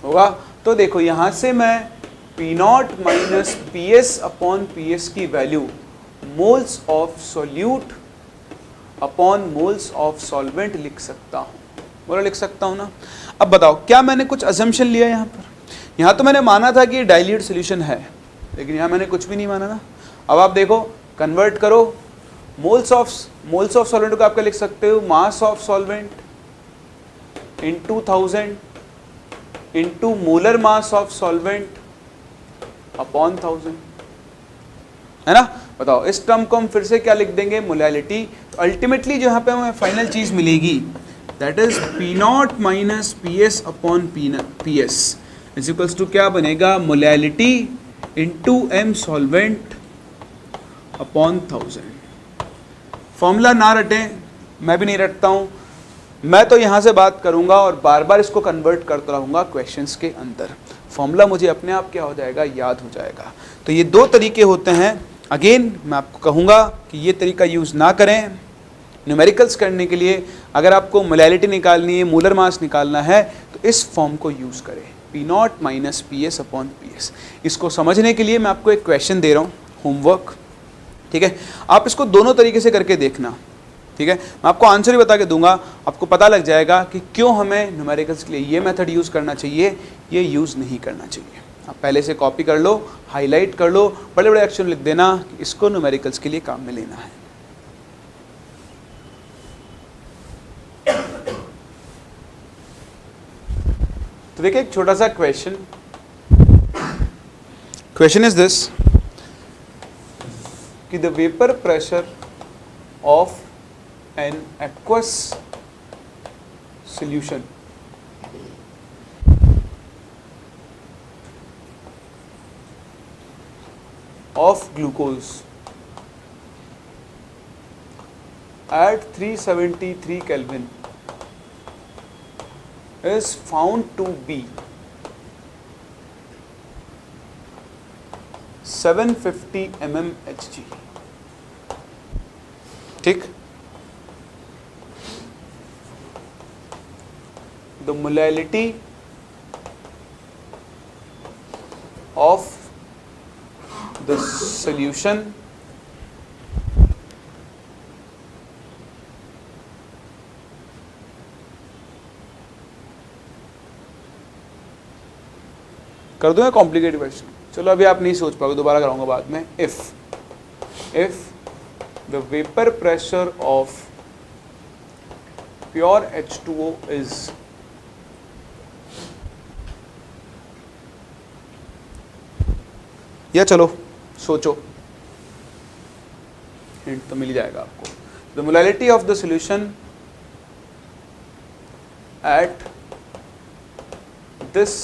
होगा। तो देखो यहां से मैं P not minus P S upon P S की value moles of solute upon moles of solvent लिख सकता हूं। बोला लिख सकता हूं ना। अब बताओ क्या मैंने कुछ अजम्पशन लिया यहाँ पर? यहाँ तो मैंने माना था कि डाइल्यूट सोल्यूशन है, लेकिन यहाँ मैंने कुछ भी नहीं माना ना। अब आप देखो कन्वर्ट करो, मोल्स ऑफ सॉल्वेंट को आप क्या लिख सकते हो, mass of solvent into 1000 into molar mass of solvent upon 1000, है ना। बताओ इस टर्म को हम फिर से क्या लिख देंगे, मोलैलिटी। तो अल्टीमेटली जो यहाँ पे हमें फाइनल चीज मिलेगी that is P naught minus P S upon P S is equals to क्या बनेगा, molality into M solvent upon 1000। Formula ना रटें, मैं भी नहीं रटता हूँ, मैं तो यहाँ से बात करूँगा और बार बार इसको कन्वर्ट करता रहूँगा क्वेश्चंस के अंदर। फॉर्मूला मुझे अपने आप क्या हो जाएगा, याद हो जाएगा। तो ये दो तरीके होते हैं। अगेन मैं आपको कहूँगा कि ये तरीका यूज़ ना करें न्यूमेरिकल्स करने के लिए। अगर आपको मोलैलिटी निकालनी है, मोलर मास निकालना है, तो इस फॉर्म को यूज़ करें, P naught minus P S upon P S. इसको समझने के लिए मैं आपको एक क्वेश्चन दे रहा हूँ, होमवर्क, ठीक है। आप इसको दोनों तरीके से करके देखना, ठीक है। मैं आपको आंसर ही बता के दूंगा, आपको पता लग जाएगा कि क्यों हमें न्यूमेरिकल्स के लिए ये मेथड यूज़ करना चाहिए, ये यूज़ नहीं करना चाहिए। आप पहले से कॉपी कर लो, हाईलाइट कर लो, बड़े बड़े अक्षर लिख देना कि इसको न्यूमेरिकल्स के लिए काम में लेना है। तो देखिए एक छोटा सा क्वेश्चन इज दिस कि the vapour pressure of an aqueous solution of glucose at 373 Kelvin is found to be 750 mmHg, ठीक। The molality of the solution कर दूं या कॉम्प्लिकेटेड क्वेश्चन? चलो अभी आप नहीं सोच पाओगे, दोबारा कराऊंगा बाद में। If the vapor pressure of pure H2O is या चलो सोचो, हिंट तो मिल ही जाएगा आपको। The molality of the solution at this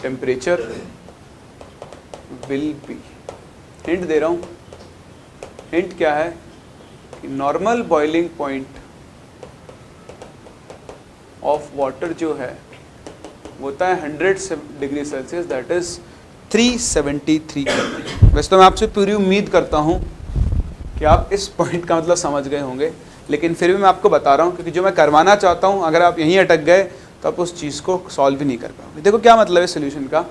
temperature will be, hint दे रहा हूं। हिंट क्या है कि normal boiling point of water जो है वो होता है 100 degree Celsius, that is 373 kelvin. वैसे तो मैं आपसे पूरी उम्मीद करता हूँ कि आप इस पॉइंट का मतलब समझ गए होंगे, लेकिन फिर भी मैं आपको बता रहा हूँ क्योंकि जो मैं करवाना चाहता हूँ अगर आप यहीं अटक गए तो आप उस चीज़ को सॉल्व भी नहीं कर पाओगे। देखो क्या मतलब है सोल्यूशन का।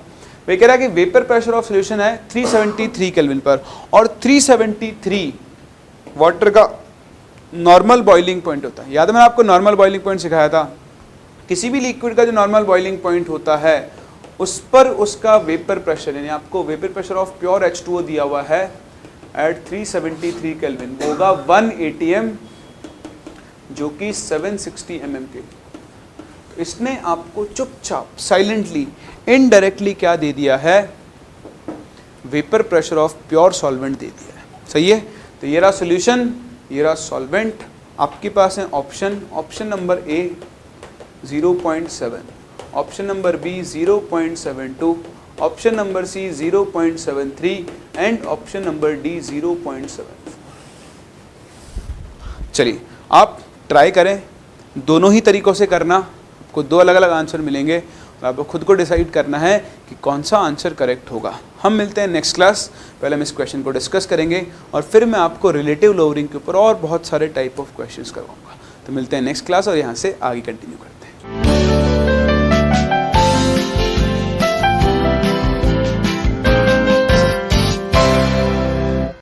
वे कह रहा है कि वेपर प्रेशर ऑफ सोल्यूशन है 373 केल्विन पर, और 373 वाटर का नॉर्मल बॉइलिंग पॉइंट होता है। याद है मैंने आपको नॉर्मल बॉइलिंग पॉइंट सिखाया था। किसी भी लिक्विड का जो नॉर्मल बॉइलिंग पॉइंट होता है उस पर उसका वेपर प्रेशर, यानी आपको vapour pressure of pure H2O दिया हुआ है एट 373 केल्विन, होगा 1 atm जो कि 760 mm के। तो इसने आपको चुपचाप साइलेंटली इनडायरेक्टली क्या दे दिया है, vapour pressure of pure solvent दे दिया है। सही है। तो ये रहा सॉल्यूशन, ये रहा सॉल्वेंट। आपके पास है option number A 0.7, option number B 0.72, option number C 0.73 and option number D 0.74। चलिए आप ट्राई करें, दोनों ही तरीकों से करना, आपको दो अलग अलग आंसर मिलेंगे तो आपको खुद को डिसाइड करना है कि कौन सा आंसर करेक्ट होगा। हम मिलते हैं नेक्स्ट क्लास। पहले हम इस क्वेश्चन को डिस्कस करेंगे और फिर मैं आपको रिलेटिव लोअरिंग के ऊपर और बहुत सारे टाइप ऑफ क्वेश्चंस करवाऊंगा। तो मिलते हैं नेक्स्ट क्लास और यहाँ से आगे कंटिन्यू करते हैं।